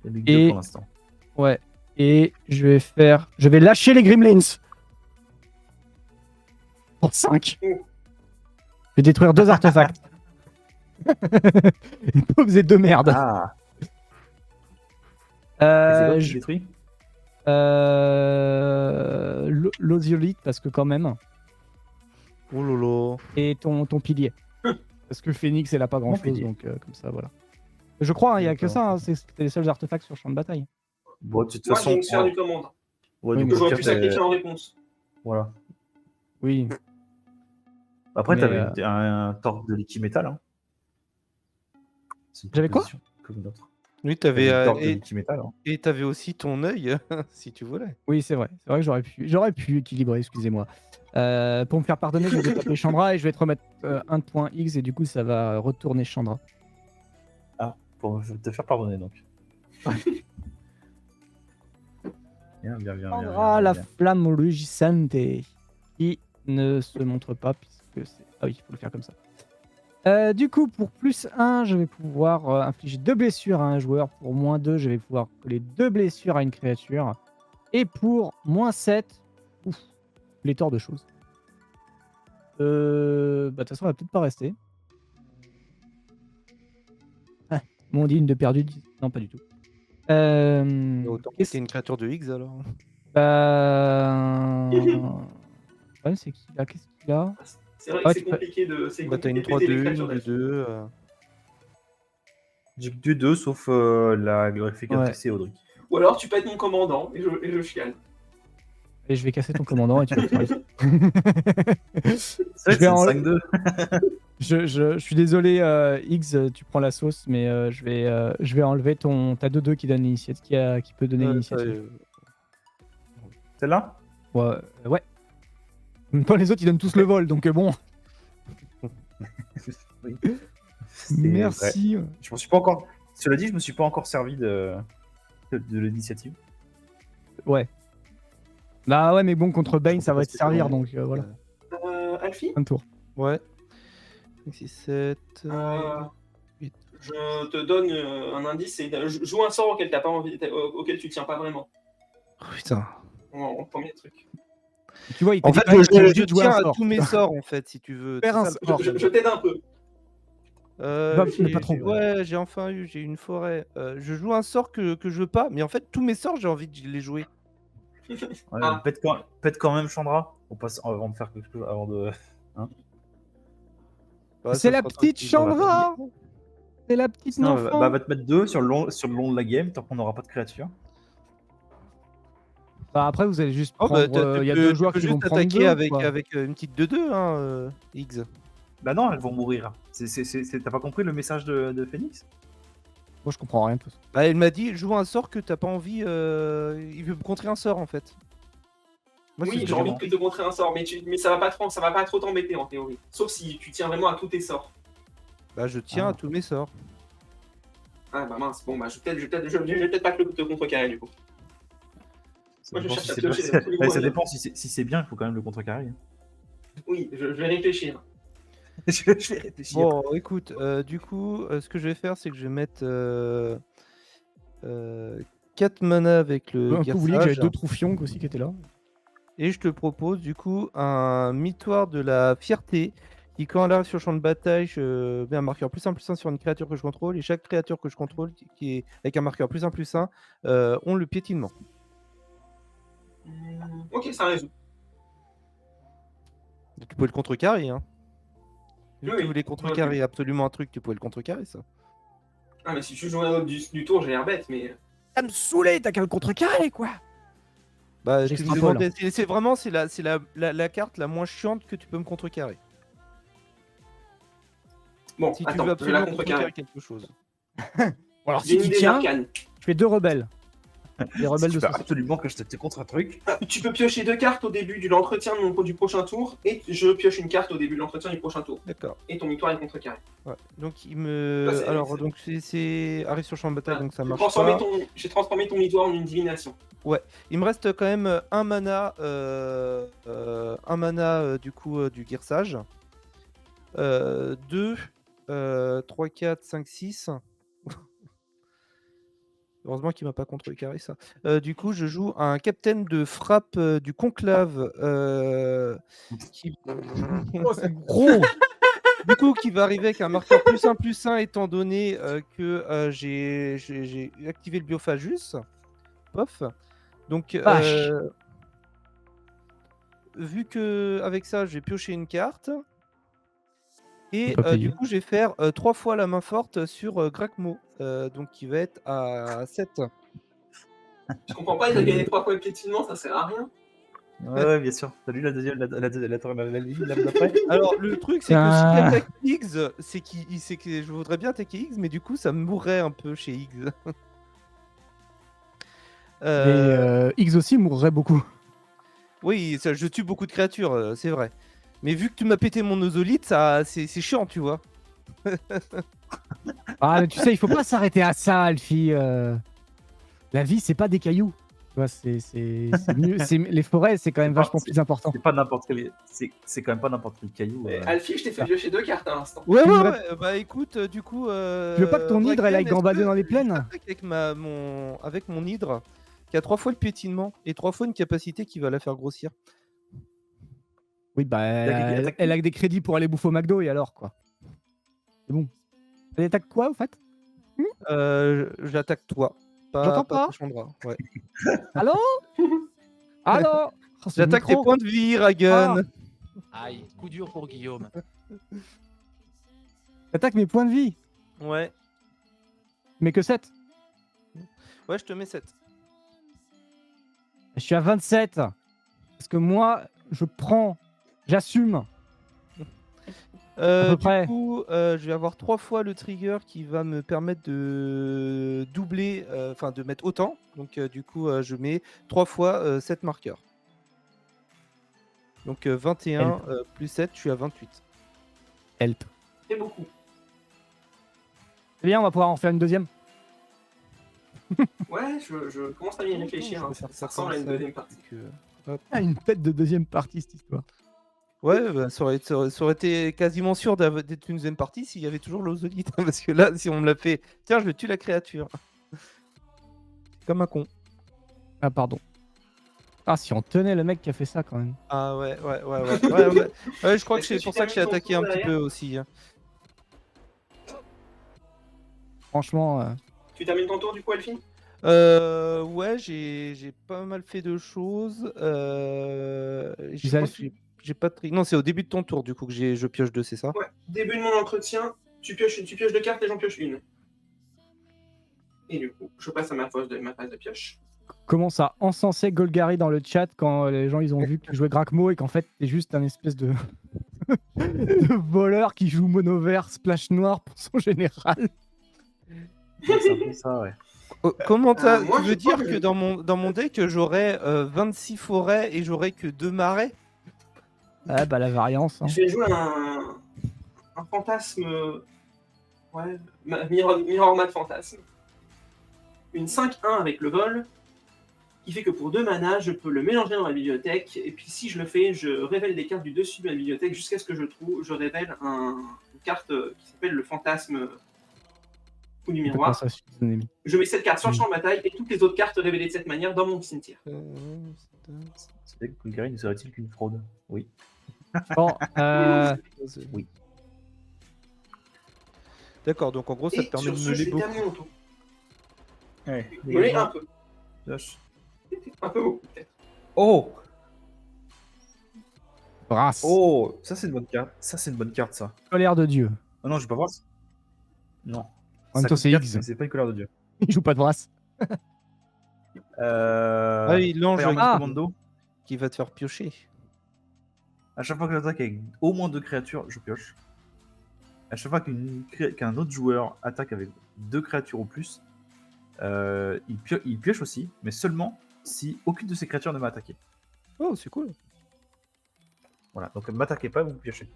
Il y a que deux pour l'instant. Ouais. Et je vais lâcher les Gremlins. Pour 5. Je vais détruire 2 artefacts. Les pauvres et 2 merdes. Ah. C'est quoi que tu je... détruis? L'Osiolite, parce que quand même. Oh lolo. Et ton pilier. Parce que Phoenix, elle a pas grand chose, pilier. donc comme ça, voilà. Je crois, il n'y a que D'accord. ça, c'était les seuls artefacts sur le champ de bataille. Bon, de toute Moi, façon. j'ai une sphère du commande Ouais, Oui, donc, que j'aurais au pu pire, sacrifier en réponse. Voilà. Oui. Après, Mais, t'avais un torque de liquide métal. Hein. C'est une J'avais quoi? proposition comme une autre. Oui, T'avais t'avais une torque de et liquide métal. Hein. t'avais aussi ton œil, si tu voulais. Oui, c'est vrai. C'est vrai que j'aurais pu équilibrer, excusez-moi. Pour me faire pardonner, je vais taper Chandra et je vais te remettre un point X et du coup, ça va retourner Chandra. Pour te faire pardonner, donc. Bien. Chandra, la flamme rugissante, qui ne se montre pas puisque c'est... Ah oui, il faut le faire comme ça. Du coup, pour plus 1, je vais pouvoir infliger 2 blessures à un joueur. Pour moins 2, je vais pouvoir coller 2 blessures à une créature. Et pour moins 7, pléthore de choses. De toute façon, elle va peut-être pas rester. Ah, on dit une de perdue. Non, pas du tout. Autant que t'es une créature de X alors. Le problème, c'est qu'il a... Qu'est-ce qu'il a? C'est vrai Ouais, que c'est compliqué de. C'est Bah, t'as compliqué une de péter les 3-2, créatures une là-dessus. 2. J'ai que du 2, sauf la glorificatrice et Audrey. Ou alors tu peux être mon commandant et je chiale. Et je vais casser ton commandant et tu vas te faire. C'est Je vais en- 5-2. Je suis désolé, X, tu prends la sauce, mais je vais enlever ton... T'as 2-2 qui donne l'initiative, qui peut donner l'initiative. Celle-là? Ouais. En même temps, les autres, ils donnent tous le vol, donc bon. Oui. C'est vrai. Merci. Je m'en suis pas encore. Cela dit, je me suis pas encore servi de l'initiative. Ouais. Bah ouais, mais bon, contre Bane, ça va te servir, spécialement. donc voilà. Alfie, Un tour. Ouais. 5, 6, 7. je te donne un indice, c'est joue un sort auquel t'as pas envie, auquel tu tiens pas vraiment. Oh, putain. En premier truc. Tu vois, il En t'a fait, dit pas que t'es je obligé de jouer tiens un à sort. tous mes sorts en fait, si tu veux. Faire un C'est ça, le sort. problème. Je t'aide un peu. Mais pas trop. Ouais, j'ai enfin eu, j'ai une forêt. Je joue un sort que je veux pas, mais en fait, tous mes sorts, j'ai envie de les jouer. Ouais, Ah. pète quand même Chandra. On passe avant de faire quelque chose, avant de. Ouais, C'est ça la sera petite tranquille dans la Chandra. C'est la petite Sinon, enfant. va te mettre 2 sur le long de la game, tant qu'on n'aura pas de créature. Bah, après, vous allez juste Oh, prendre... bah, il y a tu 2 peux joueurs qui vont juste prendre attaquer 2, avec, quoi. avec une petite 2-2, hein, X. Bah non, elles vont mourir. T'as pas compris le message de Phoenix? Moi, je comprends rien de tout ça. Bah, elle m'a dit joue un sort que t'as pas envie. Il veut me contrer un sort en fait. Moi, c'est Oui, ce j'ai que envie de te montrer un sort, mais ça va pas trop t'embêter en théorie. Sauf si tu tiens vraiment à tous tes sorts. Bah, je tiens Ah. à tous mes sorts. Ah bah mince, bon bah je vais peut-être pas te contrecarrer du coup. Ça Moi, je dépend cherche si à c'est piocher pas- dans tous les Ouais, ça moyens. dépend si c'est bien, il faut quand même le contrecarrer. hein. Oui, je vais réfléchir. Je vais réfléchir. Bon, écoute, du coup, ce que je vais faire, c'est que je vais mettre 4 mana avec le Un peu oublié que j'avais Gersage. 2 Troufions aussi qui étaient là. Et je te propose du coup un mitoire de la fierté qui, quand elle arrive sur le champ de bataille, je mets un marqueur +1/+1 sur une créature que je contrôle. Et chaque créature que je contrôle, qui est avec un marqueur +1/+1, ont le piétinement. Ok, ça résout. Tu pouvais le contrecarrer, hein. Vu que Oui, tu voulais contrecarrer absolument un truc, tu pouvais le contrecarrer, ça. Ah mais si tu joues un autre du tour, j'ai l'air bête, mais... Ça me saoulait, t'as qu'à le contrecarrer, quoi. Bah, tu me J'extrapole. demandais, c'est vraiment la carte la moins chiante que tu peux me contrecarrer. Bon, Si tu attends, veux je vais la absolument contrecarrer. contrecarrer quelque chose. Bon, alors, J'ai si une tu idée tiens, d'arcane. je fais 2 rebelles. Les rebelles Si de tu veux ce absolument que je te contre un truc. Tu peux piocher 2 cartes au début de l'entretien du prochain tour, et je pioche une carte au début de l'entretien du prochain tour. D'accord. Et ton victoire est contrecarré. Ouais. Donc il me. Ça, c'est- Alors c'est- donc c'est arrive sur champ de bataille, donc ça marche Transformer pas. J'ai transformé ton victoire en une divination. Il me reste quand même un mana, du coup du Gersage. 2, 3, 4, 5, 6. Heureusement qu'il m'a pas contrecarré ça. Du coup, je joue un capitaine de frappe du conclave qui... Oh, c'est gros. Du coup, qui va arriver avec un marqueur +1/+1 étant donné que j'ai activé le Biophagus. Pof. Donc, Vache. vu que avec ça, j'ai pioché une carte. Et Pas payé. du coup, je vais faire 3 fois la main forte sur Grakmo. Donc, qui va être à 7. Je comprends pas, il a gagné 3 fois le piétinement, ça sert à rien. Ouais, bien sûr. T'as lu la deuxième, la ligne d'après. Alors, le truc, c'est que Ah. si j'attaque Higgs, c'est que je voudrais bien attaquer Higgs, mais du coup, ça me mourrait un peu chez Higgs. Et X aussi mourrait beaucoup. Oui, ça, je tue beaucoup de créatures, c'est vrai. Mais vu que tu m'as pété mon ozolite, ça, c'est chiant, tu vois. Ah, mais tu sais, il faut pas s'arrêter à ça, Alfie. La vie, c'est pas des cailloux. Tu vois, c'est mieux. Les forêts, c'est quand même C'est pas- vachement plus important. C'est pas n'importe quel. C'est quand même pas n'importe quel caillou. Alfie, je t'ai fait piocher 2 cartes à l'instant. Ouais, Tu ouais, voudrais- ouais. Bah écoute, du coup. Tu veux pas que ton hydre, elle aille Draken, gambader est-ce dans les que plaines j'attaque avec mon hydre, qui a 3 fois le piétinement et 3 fois une capacité qui va la faire grossir. Oui, bah, Attaque- elle a des crédits pour aller bouffer au McDo et alors, quoi. C'est bon. Elle attaque quoi, au fait? J'attaque toi. J'entends pas. Chandra. Ouais. Allô? Allô? Oh, c'est le J'attaque tes micro. points de vie, Ragun. Aïe, coup dur pour Guillaume. T'attaques mes points de vie. Ouais. Mais que 7. Ouais, je te mets 7. Je suis à 27. Parce que moi, j'assume. peu près. Du coup, je vais avoir 3 fois le trigger qui va me permettre de doubler, enfin de mettre autant. Donc du coup, je mets 3 fois 7 marqueurs. Donc 21 plus 7, je suis à 28. Help. C'est beaucoup. C'est bien, on va pouvoir en faire une deuxième. Ouais, je commence à y réfléchir. Je hein. peux faire Ça ça ressemble à comme une ça. deuxième partie. Ah, une tête de deuxième partie, cette histoire. Ouais, bah, ça aurait été quasiment sûr d'être une deuxième partie s'il y avait toujours l'ozolite. Parce que là, si on me l'a fait, tiens, je tue la créature. Comme un con. Ah, pardon. Ah, si on tenait le mec qui a fait ça, quand même. Ah ouais. Ouais, je crois que Est-ce que c'est tu pour ça que j'ai termines ton attaqué tour un petit derrière peu aussi. hein. Franchement, Tu termines ton tour du coup, Elfie? Ouais, j'ai pas mal fait de choses. Je Vous avez- crois que j'ai pas de Non, c'est au début de ton tour du coup que je pioche 2, c'est ça? Ouais. Début de mon entretien, tu pioches 2 cartes et j'en pioche une. Et du coup, je passe à ma phase de pioche. commence à encenser Golgari dans le chat quand les gens ils ont vu que tu jouais Grakmo et qu'en fait t'es juste un espèce de... de voleur qui joue mono vert splash noir pour son général. C'est un peu ça, ouais. Comment moi, tu je veux dire pense que que- dans mon deck, j'aurais 26 forêts et j'aurais que 2 marais? Ah bah la variance. Hein. Je vais jouer un fantasme. Ouais, Mirror Mat Fantasme. Une 5-1 avec le vol, qui fait que pour 2 mana, je peux le mélanger dans ma bibliothèque. Et puis si je le fais, je révèle des cartes du dessus de ma bibliothèque jusqu'à ce que je révèle une carte qui s'appelle le fantasme ou du On peut miroir. penser à Suicide Enemy. Je mets cette carte sur le champ de bataille et toutes les autres cartes révélées de cette manière dans mon cimetière. Ce deck Golgari ne serait-il qu'une fraude? Oui. Bon, Oui. D'accord, donc en gros, ça Et te permet sur de ce, je meubler vais beaucoup. terminer mon tour. Ouais. Meubler un peu. Josh. Un peu beaucoup, peut-être. Oh! Brasse. Oh! Ça, c'est une bonne carte. Ça, c'est une bonne carte, ça. Colère de Dieu. Oh non, je vais pas voir. Non. En même Ça temps, coûte c'est 4, X. mais c'est pas une colère de Dieu. Il joue pas de brasse. Ah oui, l'ange Fireman Ah. Commando. qui va te faire piocher. À chaque fois que j'attaque avec au moins 2 créatures, je pioche. À chaque fois qu'un autre joueur attaque avec 2 créatures ou plus, il pioche aussi, mais seulement si aucune de ces créatures ne m'a attaqué. Oh, c'est cool. Voilà, donc ne m'attaquez pas, vous piochez.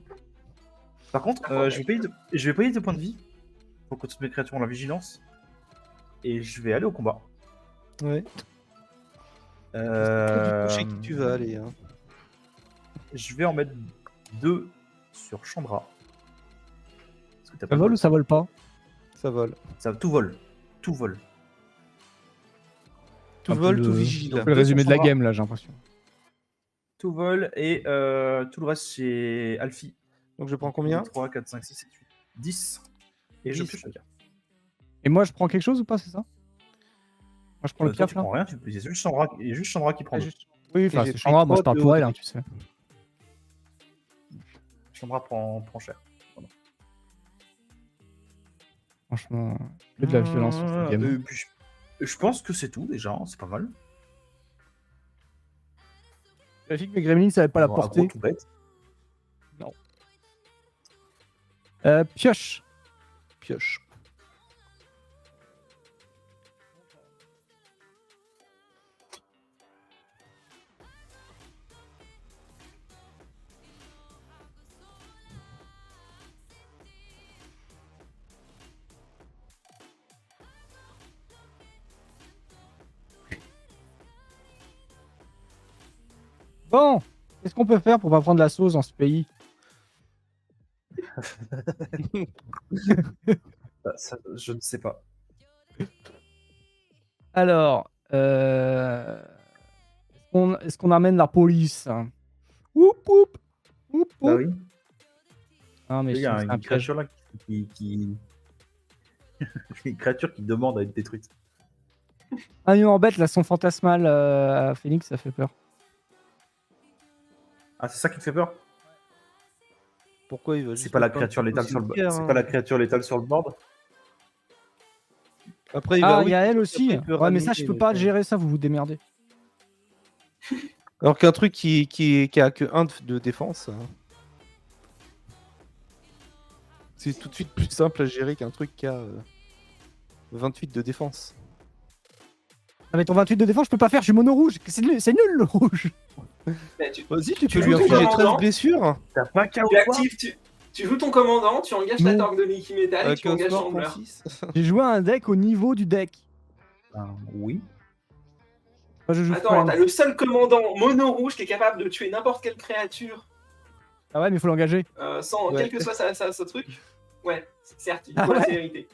Par contre, Ah, je vais payer 2 points de vie pour que toutes mes créatures ont la vigilance. Et je vais aller au combat. Ouais. Du coup, chez qui tu vas aller, hein. Je vais en mettre 2 sur Chambra. Parce que t'as Ça pas de vole bol. ou ça vole pas? Ça vole. Tout vole. Tout vole. Tout Un peu vole, le- tout vigile. Le résumé de la Chambra. game là, j'ai l'impression. Tout vole et tout le reste chez Alfie. Donc je prends combien? 3, 4, 5, 6, 7, 8. 10. Et je 10. pioche la carte. Et moi, je prends quelque chose ou pas, c'est ça? Moi, je prends le Toi, piaf tu là. prends rien, il y a juste Chandra qui prend. Ah, deux. juste- Oui, enfin, j'ai c'est pris Chandra, moi je trois parle de pour elle, haut hein, de tu sais. Chandra prend cher. Franchement, que de la violence sur cette game. Puis je pense que c'est tout déjà, hein, c'est pas mal. Vérifie que mes gremlins savaient pas la Bon, porter. aggro tout bête. Pioche. Pioche. Bon, qu'est-ce qu'on peut faire pour pas prendre la sauce dans ce pays? Ça, je ne sais pas. Alors, est-ce qu'on amène la police? Oup, oup, oup, Bah oup. oui. Ah, mais Il y je a trouve que c'est un une piège. créature là qui... une créature qui demande à être détruite. Ah, il m'embête là, son fantasmal à Phoenix, ça fait peur. Ah, c'est ça qui te fait peur? Pourquoi il va C'est juste pas la mettre créature un létale petit sur le cimetière, c'est hein. pas la créature létale sur le board? Après, il va, Ah, oui, il y a elle après, aussi. il peut Ouais, mais ça, je ramener, peux mais pas bon. gérer ça, vous vous démerdez. Alors qu'un truc qui a que 1 de défense, hein, c'est tout de suite plus simple à gérer qu'un truc qui a 28 de défense. Avec ton 28 de défense, je peux pas faire, je suis mono rouge. C'est nul le rouge. Mais tu Vas-y, tu Tu peux lui joues ton infliger 13 commandant. blessures. T'as pas qu'à tu joues ton commandant, tu engages ta Non. torque de Mickey Metal et Avec tu un engages score Chandler. pour 6. J'ai joué un deck au niveau du deck. Oui. Moi, je joue Attends, Friends. t'as le seul commandant mono rouge qui est capable de tuer n'importe quelle créature Ah ouais, mais il faut l'engager. sans Ouais. quel que soit sa truc. Ouais, certes, il Ah faut la ouais. sévérité.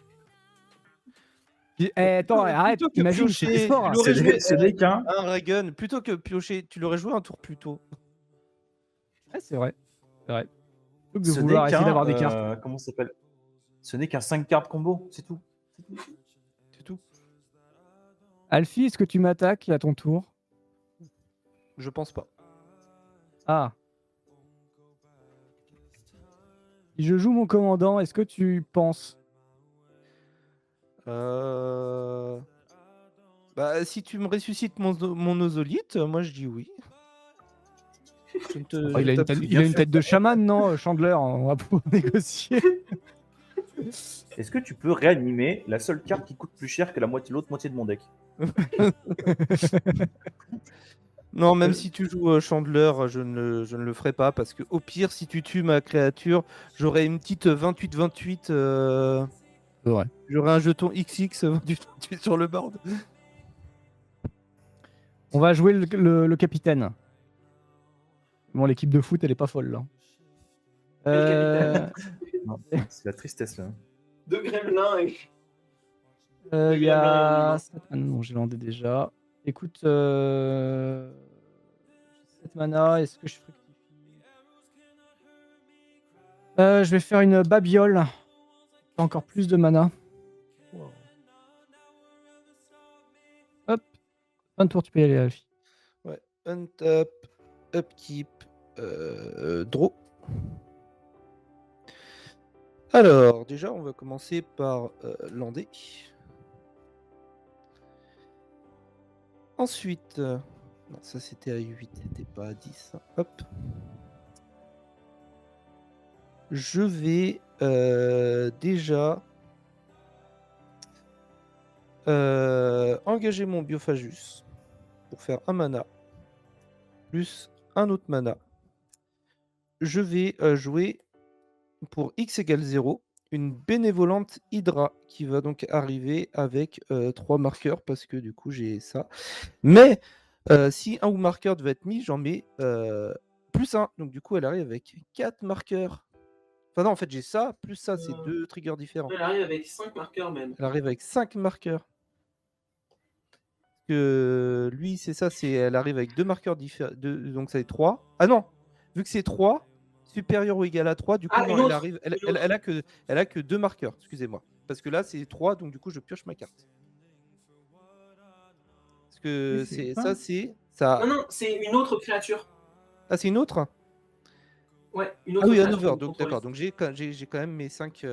Attends, arrête, Plutôt que imagine, piocher, c'était fort. tu Hein. l'aurais joué Ce n'est qu'un... un Ragun. Plutôt que piocher, tu l'aurais joué un tour plus tôt. Ouais, c'est vrai. C'est vrai. Plutôt que de Ce vouloir n'est essayer qu'un... d'avoir des cartes. comment ça s'appelle? Ce n'est qu'un 5 cartes combo, c'est tout. C'est tout. Alfie, est-ce que tu m'attaques à ton tour? Je pense pas. Ah. Si je joue mon commandant, est-ce que tu penses? Bah, si tu me ressuscites mon ozolite, moi je dis oui. Je ne te- Oh, il a je une t'appuie tête, il a bien une sûr. tête de chaman, non, Chandler? On va pouvoir négocier. Est-ce que tu peux réanimer la seule carte qui coûte plus cher que l'autre moitié de mon deck? Non, même si tu joues Chandler, je ne le ferai pas parce que au pire, si tu tues ma créature, j'aurai une petite 28-28. C'est vrai. J'aurai un jeton XX 28 sur le board. On va jouer le capitaine. Bon, l'équipe de foot, elle est pas folle là. Non, c'est la tristesse là. Deux gremlins et. Il y a. Ah non, j'ai landé déjà. Écoute, 7 mana, est-ce que je fructifie? Je vais faire une babiole. Encore plus de mana. Hop. Fin de tour, tu peux y aller, Alfie. Ouais. Untap, upkeep, draw. Alors, déjà, on va commencer par lander. Ensuite, non, ça c'était à 8, c'était pas à 10. Hein. Hop. Je vais déjà engager mon Biophagus pour faire un mana, plus un autre mana. Je vais jouer pour X égale 0, une bénévolente Hydra qui va donc arriver avec 3 marqueurs parce que du coup j'ai ça. Mais si un ou marqueur devait être mis, j'en mets plus 1. Donc du coup elle arrive avec 4 marqueurs. Enfin non, en fait j'ai ça, plus ça, c'est 2 triggers différents. Elle arrive avec 5 marqueurs même. Elle arrive avec 5 marqueurs. Que lui, c'est ça, elle arrive avec 2 marqueurs différents. Donc ça fait 3. Ah non, vu que c'est 3, supérieur ou égal à 3, du coup, non, elle arrive. Elle a que 2 marqueurs, excusez-moi. Parce que là, c'est 3, donc du coup, je pioche ma carte. Parce que ça, c'est. Ça... Non, c'est une autre créature. Ah, c'est une autre? Ouais, une autre créature. Ah oui, créature. un over, donc d'accord. Donc j'ai quand même mes 5.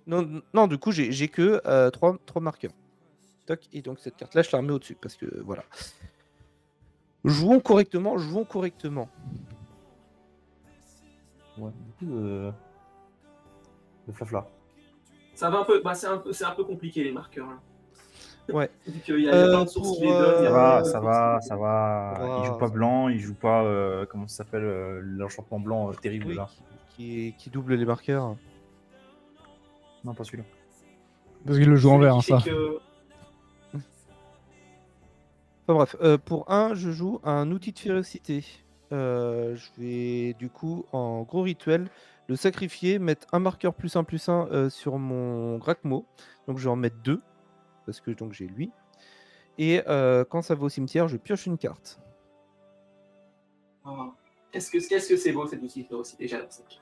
Non, du coup, j'ai que 3 marqueurs. Et donc cette carte-là, je la remets au-dessus parce que voilà. Jouons correctement. Ouais, du coup, le flafla. Ça va un peu, c'est un peu compliqué les marqueurs. Là. Ouais. Vu qu'il y a plein de sources qui les donnent. Ça va. Il joue pas blanc, il joue pas comment ça s'appelle l'enchantement blanc terrible là. Qui double les marqueurs. Non, pas celui-là. Parce qu'il le joue en vert, ça. Enfin bref, pour 1, je joue un outil de férocité. Je vais du coup, en gros rituel, le sacrifier, mettre un marqueur +1/+1 sur mon Gracmo. Donc je vais en mettre 2, parce que donc j'ai lui. Et quand ça va au cimetière, je pioche une carte. Oh. Qu'est-ce que c'est beau cet outil de férocité, j'adore cette carte.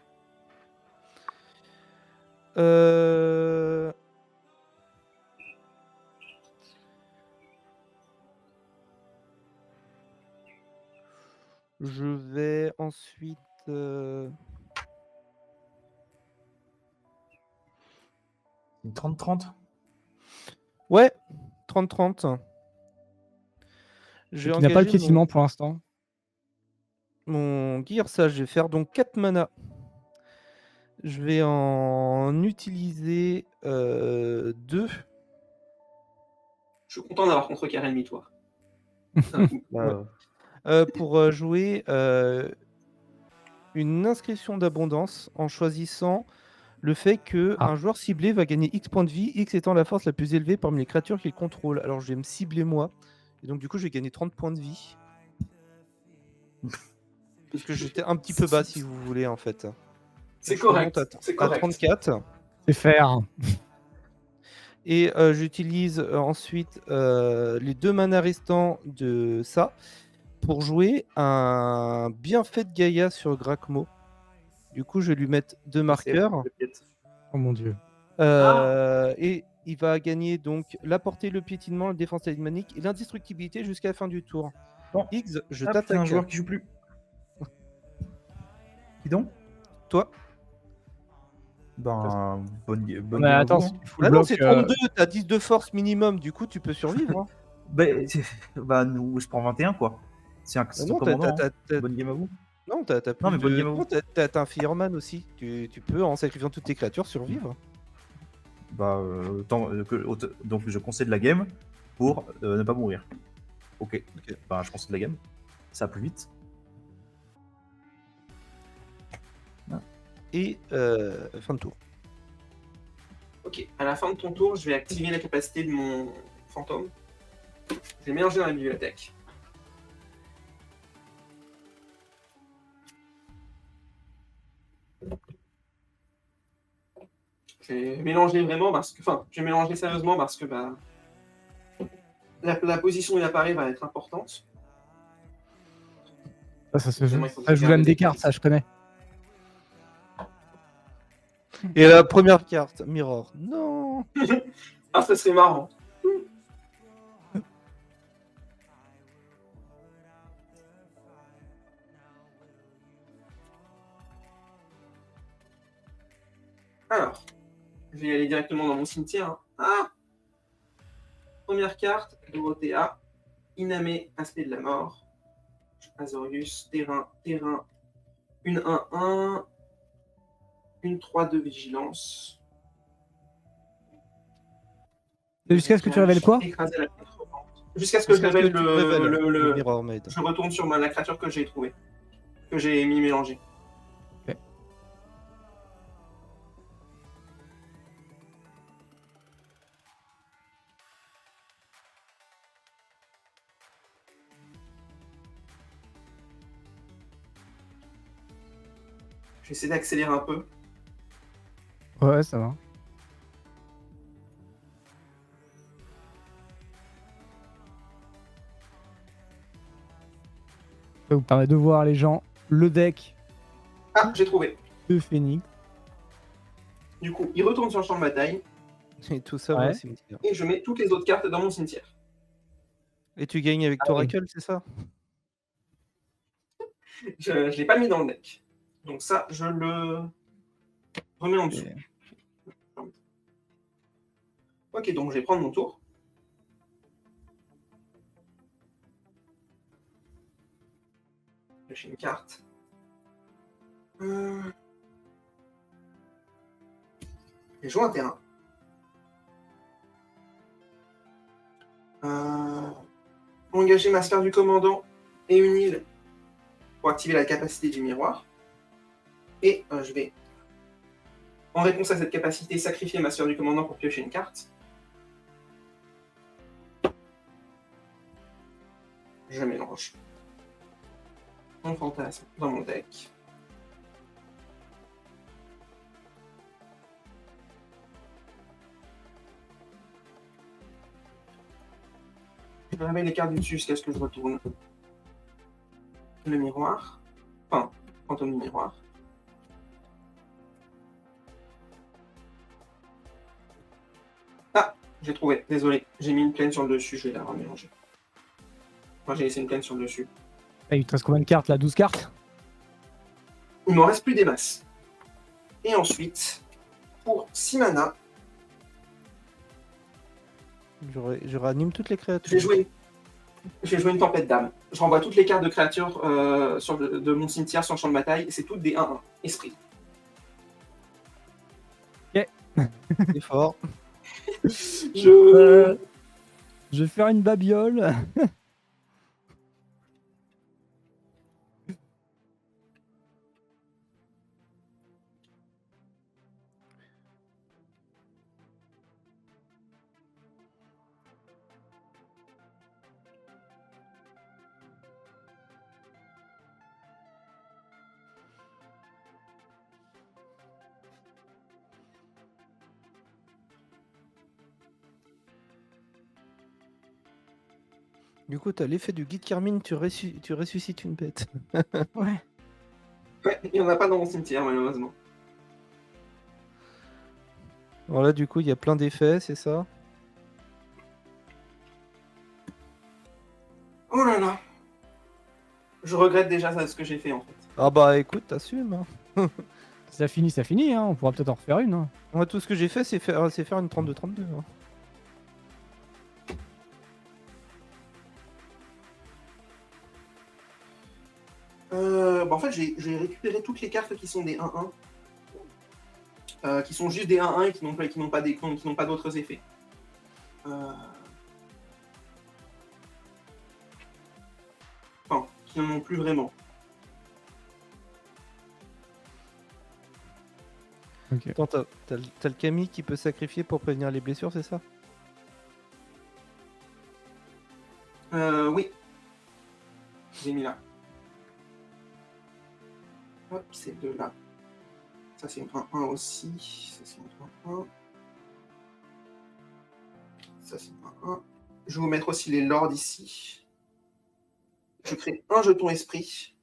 Je vais ensuite... Une 30-30 ? Ouais, 30-30. Il n'a pas le piétinement pour l'instant. Mon gear, ça, je vais faire donc 4 mana. Je vais en utiliser 2. Je suis content d'avoir contrecarré ennemi, toi. Pour jouer une inscription d'abondance en choisissant le fait qu'un joueur ciblé va gagner X points de vie, X étant la force la plus élevée parmi les créatures qu'il contrôle. Alors je vais me cibler moi, et donc du coup je vais gagner 30 points de vie. Parce que j'étais un petit peu bas si vous voulez en fait. C'est correct. À 34. C'est faire. Et j'utilise ensuite les 2 manas restants de ça pour jouer un bienfait de Gaïa sur Gracmo. Du coup, je vais lui mettre 2 marqueurs. Oh mon dieu. Et il va gagner donc la portée, le piétinement, la défense alémanique et l'indestructibilité jusqu'à la fin du tour. Bon. X, je t'attaque. t'attaque. Un joueur qui joue plus. Qui donc ? Toi. Ben, bonne mais attends, non, c'est 32, t'as 10 de force minimum, du coup tu peux survivre. Hein. Nous, je prends 21 quoi. C'est un commandant. Bonne game à vous. Non, t'as plus bonne game à vous. T'as un Fireman aussi. Tu peux, en sacrifiant toutes tes créatures, survivre. Bah, donc je concède la game pour ne pas mourir. Ok. Bah, je concède la game. Ça va plus vite. Et fin de tour. Ok, à la fin de ton tour, je vais activer la capacité de mon fantôme. Je vais mélanger dans la bibliothèque. Je vais mélanger vraiment parce que. Enfin, je vais mélanger sérieusement parce que bah, la position où il apparaît va être importante. Ça se joue. Évidemment, il faut que Ça je joue garde même des des cartes, ça je connais. Et la première carte, Mirror. Non. Ah, ça serait marrant. Alors, je vais aller directement dans mon cimetière. Ah! Première carte, Dorothea, Inamé, aspect de la mort. Azorius, terrain, une 1-1, une 3-2 vigilance. Et jusqu'à ce que tu révèles quoi? Écraser la tête rompante. Jusqu'à ce que je Jusqu'à ce révèle que tu révèles le- Mirror Maid. Je retourne sur la créature que j'ai trouvée, que j'ai mis mélangée. Ok. Je vais essayer d'accélérer un peu. Ouais, ça va. Ça vous permet de voir les gens, le deck Ah, j'ai trouvé. de Phoenix. Du coup, il retourne sur le champ de bataille Et tout ça va Ouais. au cimetière. et je mets toutes les autres cartes dans mon cimetière. Et tu gagnes avec Toracle, c'est ça? Je ne l'ai pas mis dans le deck. Donc ça, je le remets en dessous. Ok, donc je vais prendre mon tour. J'ai une carte. J'ai joué un terrain. Engager ma sphère du commandant et une île pour activer la capacité du miroir. Et je vais, en réponse à cette capacité, sacrifier ma sphère du commandant pour piocher une carte. Je mélange mon fantasme dans mon deck. Je remets les cartes du dessus jusqu'à ce que je retourne le miroir. Enfin, fantôme du miroir. Ah, j'ai trouvé. Désolé, j'ai mis une plaine sur le dessus, je vais la remélanger. Moi, j'ai laissé une plaine sur le dessus. Ah, il te reste combien de cartes là? 12 cartes? Il m'en reste plus des masses. Et ensuite, pour 6 mana, Je réanime toutes les créatures. je vais jouer une tempête d'âme. Je renvoie toutes les cartes de créatures de mon cimetière sur le champ de bataille. C'est toutes des 1-1. Esprit. C'est fort. Je... Je vais faire une babiole. Du coup, t'as l'effet du guide Carmine, tu ressuscites une bête. Ouais. Ouais, il n'y en a pas dans mon cimetière, malheureusement. Alors là, du coup, il y a plein d'effets, c'est ça? Oh là là. Je regrette déjà ça, ce que j'ai fait, en fait. Ah bah écoute, t'assumes. Hein. Ça finit, hein. On pourra peut-être en refaire une. Hein. Moi, tout ce que j'ai fait, c'est faire une 32-32. Hein. En fait, j'ai récupéré toutes les cartes qui sont des 1-1. qui sont juste des 1-1 et qui n'ont pas d'autres effets. Enfin, qui n'en ont plus vraiment. Ok. Attends, t'as le Camille qui peut sacrifier pour prévenir les blessures, c'est ça? Oui. J'ai mis là. Hop, ces deux-là. Ça, c'est une 1-1 aussi. Ça, c'est une 1-1. Ça, c'est une 1-1. Je vais vous mettre aussi les lords ici. Je crée un jeton esprit.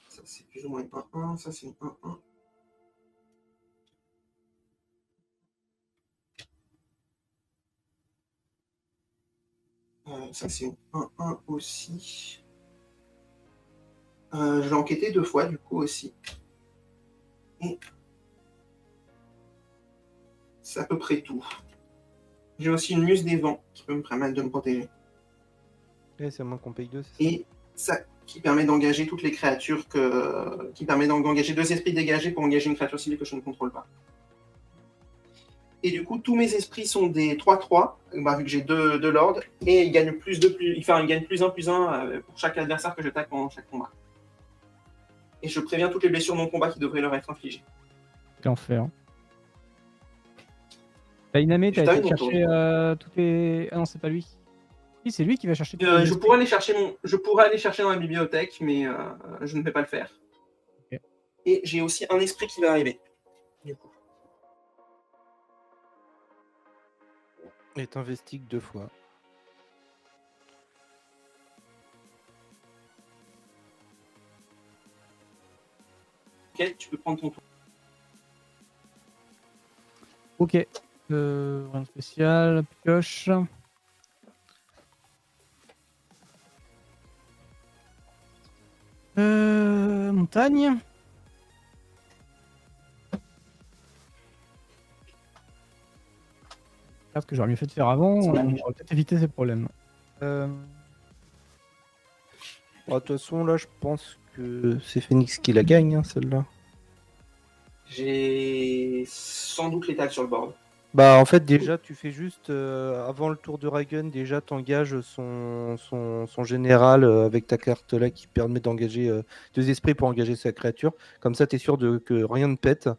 Ça, c'est plus ou moins une 1-1. Ça, c'est une 1-1. Ça, c'est une 1-1 aussi. Je vais enquêter 2 fois, du coup, aussi. Et c'est à peu près tout. J'ai aussi une muse des vents qui peut me permettre de me protéger. Ouais, c'est à moins qu'on paye 2, c'est ça? Et ça qui permet d'engager toutes les créatures qui permet d'engager 2 esprits dégagés pour engager une créature cible que je ne contrôle pas. Et du coup, tous mes esprits sont des 3-3, vu que j'ai 2 lords, et ils gagnent plus 1/+1 pour chaque adversaire que j'attaque pendant chaque combat. Et je préviens toutes les blessures non combat qui devraient leur être infligées. L'enfer. T'as Inamé, Je t'as été termine mon chercher toutes les. Ah non, c'est pas lui. Oui, c'est lui qui va chercher tous les Je esprits. pourrais aller chercher dans la bibliothèque, mais je ne vais pas le faire. Ok. Et j'ai aussi un esprit qui va arriver. Du coup. Et t'investigues 2 fois. Ok, tu peux prendre ton tour. Ok. Rien de spécial. Pioche. Montagne. Ce que j'aurais mieux fait de faire avant, on aurait peut-être évité ces problèmes. De toute façon, là, je pense que c'est Phoenix qui la gagne, hein, celle-là. J'ai sans doute l'étal sur le board. Bah, en fait, déjà, tu fais juste, avant le tour de Ragen, déjà, t'engages son général avec ta carte là qui permet d'engager 2 esprits pour engager sa créature. Comme ça, t'es sûr que rien ne pète.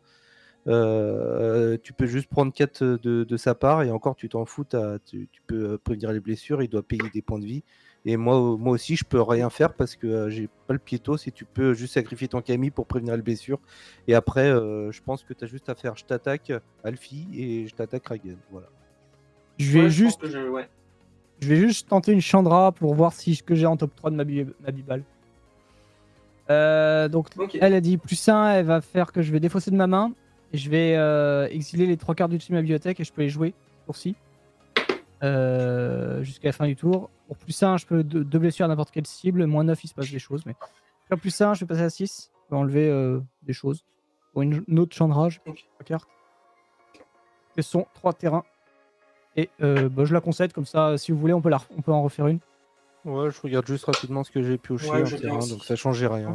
Tu peux juste prendre 4 de sa part et encore, tu t'en fous. Tu peux prévenir les blessures, il doit payer des points de vie. Et moi aussi, je peux rien faire parce que j'ai pas le piéto. Si tu peux juste sacrifier ton Camille pour prévenir les blessures. Et après, je pense que tu as juste à faire je t'attaque Alfie et je t'attaque Ragen. Voilà. Je vais Ouais, juste. pense que Je vais juste tenter une Chandra pour voir si ce que j'ai en top 3 de ma Bibale. Donc, Ok. elle a dit +1, elle va faire que je vais défausser de ma main. Et je vais exiler les 3 cartes du dessus de ma bibliothèque et je peux les jouer pour-ci. Jusqu'à la fin du tour. Pour +1, je peux 2 blessures à n'importe quelle cible. -9, il se passe des choses. Mais pour +1, je vais passer à 6. Je vais enlever des choses. Pour une autre Chandra, j'ai 3 cartes. Ce sont 3 terrains. Et je la concède, comme ça, si vous voulez, on peut en refaire une. Ouais, je regarde juste rapidement ce que j'ai pioché en terrain, donc ça changeait rien.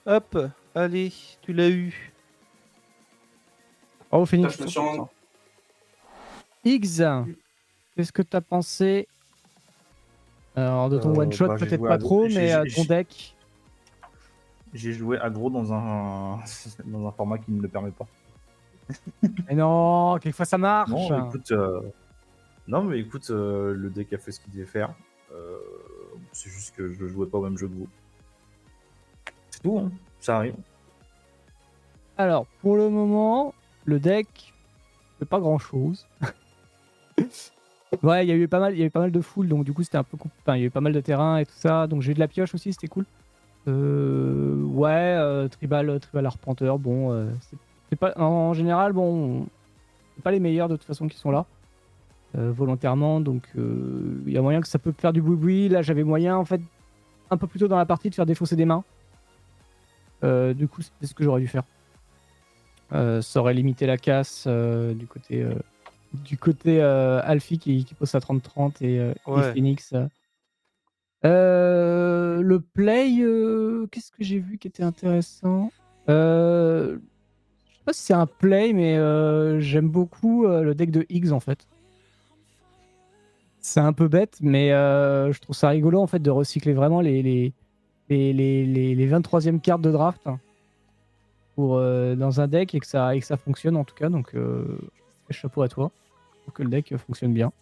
Hop, allez, tu l'as eu. Oh, Phoenix. Je me suis rendu... X, qu'est-ce que t'as pensé? Alors, de ton one-shot, peut-être pas trop, mais ton deck. J'ai joué aggro dans un format qui ne le permet pas. Mais non, quelquefois ça marche. Non, mais écoute, le deck a fait ce qu'il devait faire. C'est juste que je jouais pas au même jeu que vous. C'est tout, hein. Ça arrive. Alors, pour le moment, le deck fait pas grand-chose. Ouais, il y a eu pas mal de full, donc du coup c'était un peu enfin, il y a eu pas mal de terrain et tout ça, donc j'ai eu de la pioche aussi, c'était cool. Tribal Arpenteur, bon, c'est pas en général, bon, c'est pas les meilleurs de toute façon qui sont là volontairement, donc il y a moyen que ça peut faire du boui-boui. Là, j'avais moyen en fait un peu plus tôt dans la partie de faire défausser des mains. Du coup, c'est ce que j'aurais dû faire. Ça aurait limité la casse du côté Alfie qui pose sa 30-30 et Phoenix. Le play, qu'est-ce que j'ai vu qui était intéressant? Je sais pas si c'est un play, mais j'aime beaucoup le deck de Higgs en fait. C'est un peu bête, mais je trouve ça rigolo en fait de recycler vraiment les 23e cartes de draft pour, dans un deck et que ça fonctionne en tout cas. Donc chapeau à toi pour que le deck fonctionne bien.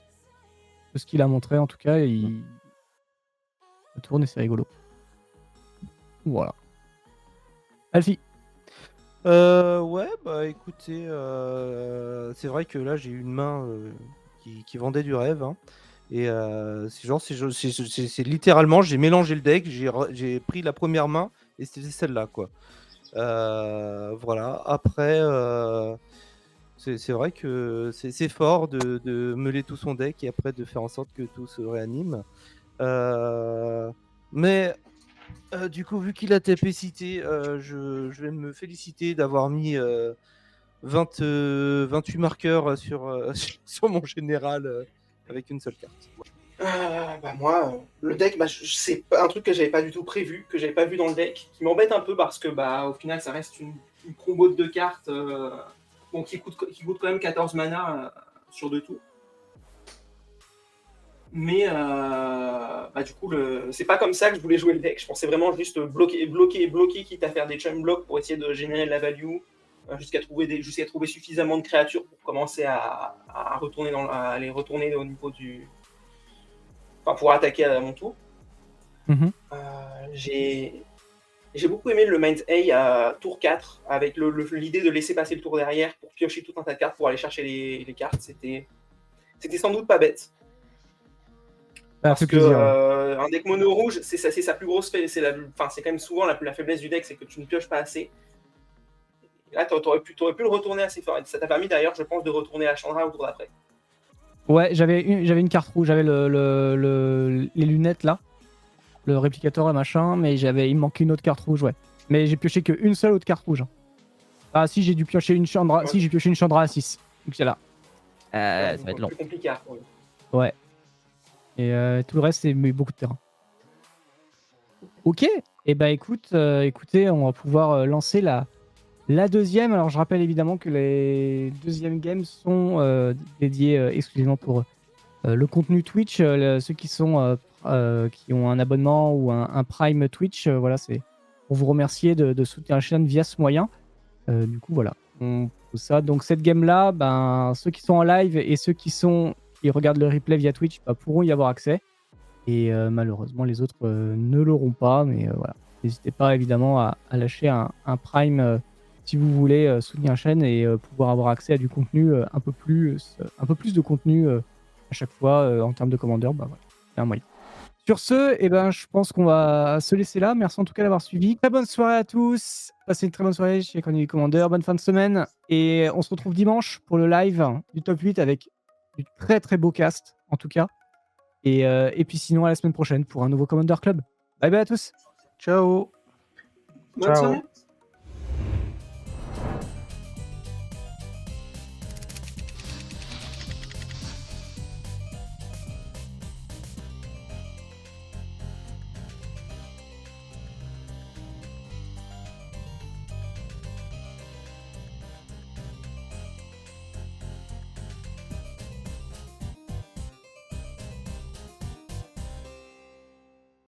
De ce qu'il a montré en tout cas, il tourne et c'est rigolo. Voilà. Alfie. Ouais, bah écoutez, c'est vrai que là j'ai eu une main qui vendait du rêve, hein. Et c'est genre, c'est littéralement, j'ai mélangé le deck, j'ai pris la première main et c'était celle-là, quoi. Voilà. Après, c'est vrai que c'est fort de meuler tout son deck et après de faire en sorte que tout se réanime. Mais du coup, vu qu'il a tapé cité, je vais me féliciter d'avoir mis 28 marqueurs sur mon général avec une seule carte. Moi, le deck, c'est un truc que j'avais pas du tout prévu, que j'avais pas vu dans le deck, qui m'embête un peu parce que au final, ça reste une combo de 2 cartes qui coûte quand même 14 mana sur 2 tours. Mais du coup, c'est pas comme ça que je voulais jouer le deck. Je pensais vraiment juste bloquer, quitte à faire des chum blocks pour essayer de générer de la value jusqu'à trouver suffisamment de créatures pour commencer à les retourner au niveau du. Enfin, pour attaquer à mon tour. J'ai beaucoup aimé le Mind A à tour 4 avec l'idée de laisser passer le tour derrière pour piocher tout un tas de cartes pour aller chercher les cartes. C'était sans doute pas bête. Parce que un deck mono rouge, c'est sa plus grosse faiblesse. C'est quand même souvent la faiblesse du deck, c'est que tu ne pioches pas assez. Et là, tu aurais pu le retourner assez fort. Ça t'a permis d'ailleurs, je pense, de retourner la Chandra au tour d'après. Ouais, j'avais une carte rouge, j'avais les lunettes là, le réplicateur et machin, mais il me manquait une autre carte rouge, ouais. Mais j'ai pioché qu'une seule autre carte rouge. Ah si, j'ai dû piocher une Chandra, si j'ai pioché une Chandra à 6. Donc c'est là. Ça va être long. Plus compliqué. Ouais. Et tout le reste, c'est beaucoup de terrain. Ok, et bah écoutez, on va pouvoir lancer la deuxième. Alors je rappelle évidemment que les deuxièmes games sont dédiés exclusivement pour le contenu Twitch. Ceux qui ont un abonnement ou un Prime Twitch, voilà, c'est pour vous remercier de soutenir la chaîne via ce moyen. Du coup, voilà, on pose ça. Donc cette game-là, ceux qui sont en live et ceux qui regardent le replay via Twitch pourront y avoir accès. Et malheureusement, les autres ne l'auront pas. Mais voilà, n'hésitez pas évidemment à lâcher un Prime si vous voulez soutenir la chaîne et pouvoir avoir accès à du contenu, un peu plus de contenu à chaque fois en termes de commandeur. Voilà, c'est un moyen. Sur ce, je pense qu'on va se laisser là. Merci en tout cas d'avoir suivi. Très bonne soirée à tous. Passez une très bonne soirée chez Connu Commander. Bonne fin de semaine. Et on se retrouve dimanche pour le live du top 8 avec du très très beau cast en tout cas. Et puis sinon à la semaine prochaine pour un nouveau Commander Club. Bye bye à tous. Ciao. Bonne soirée.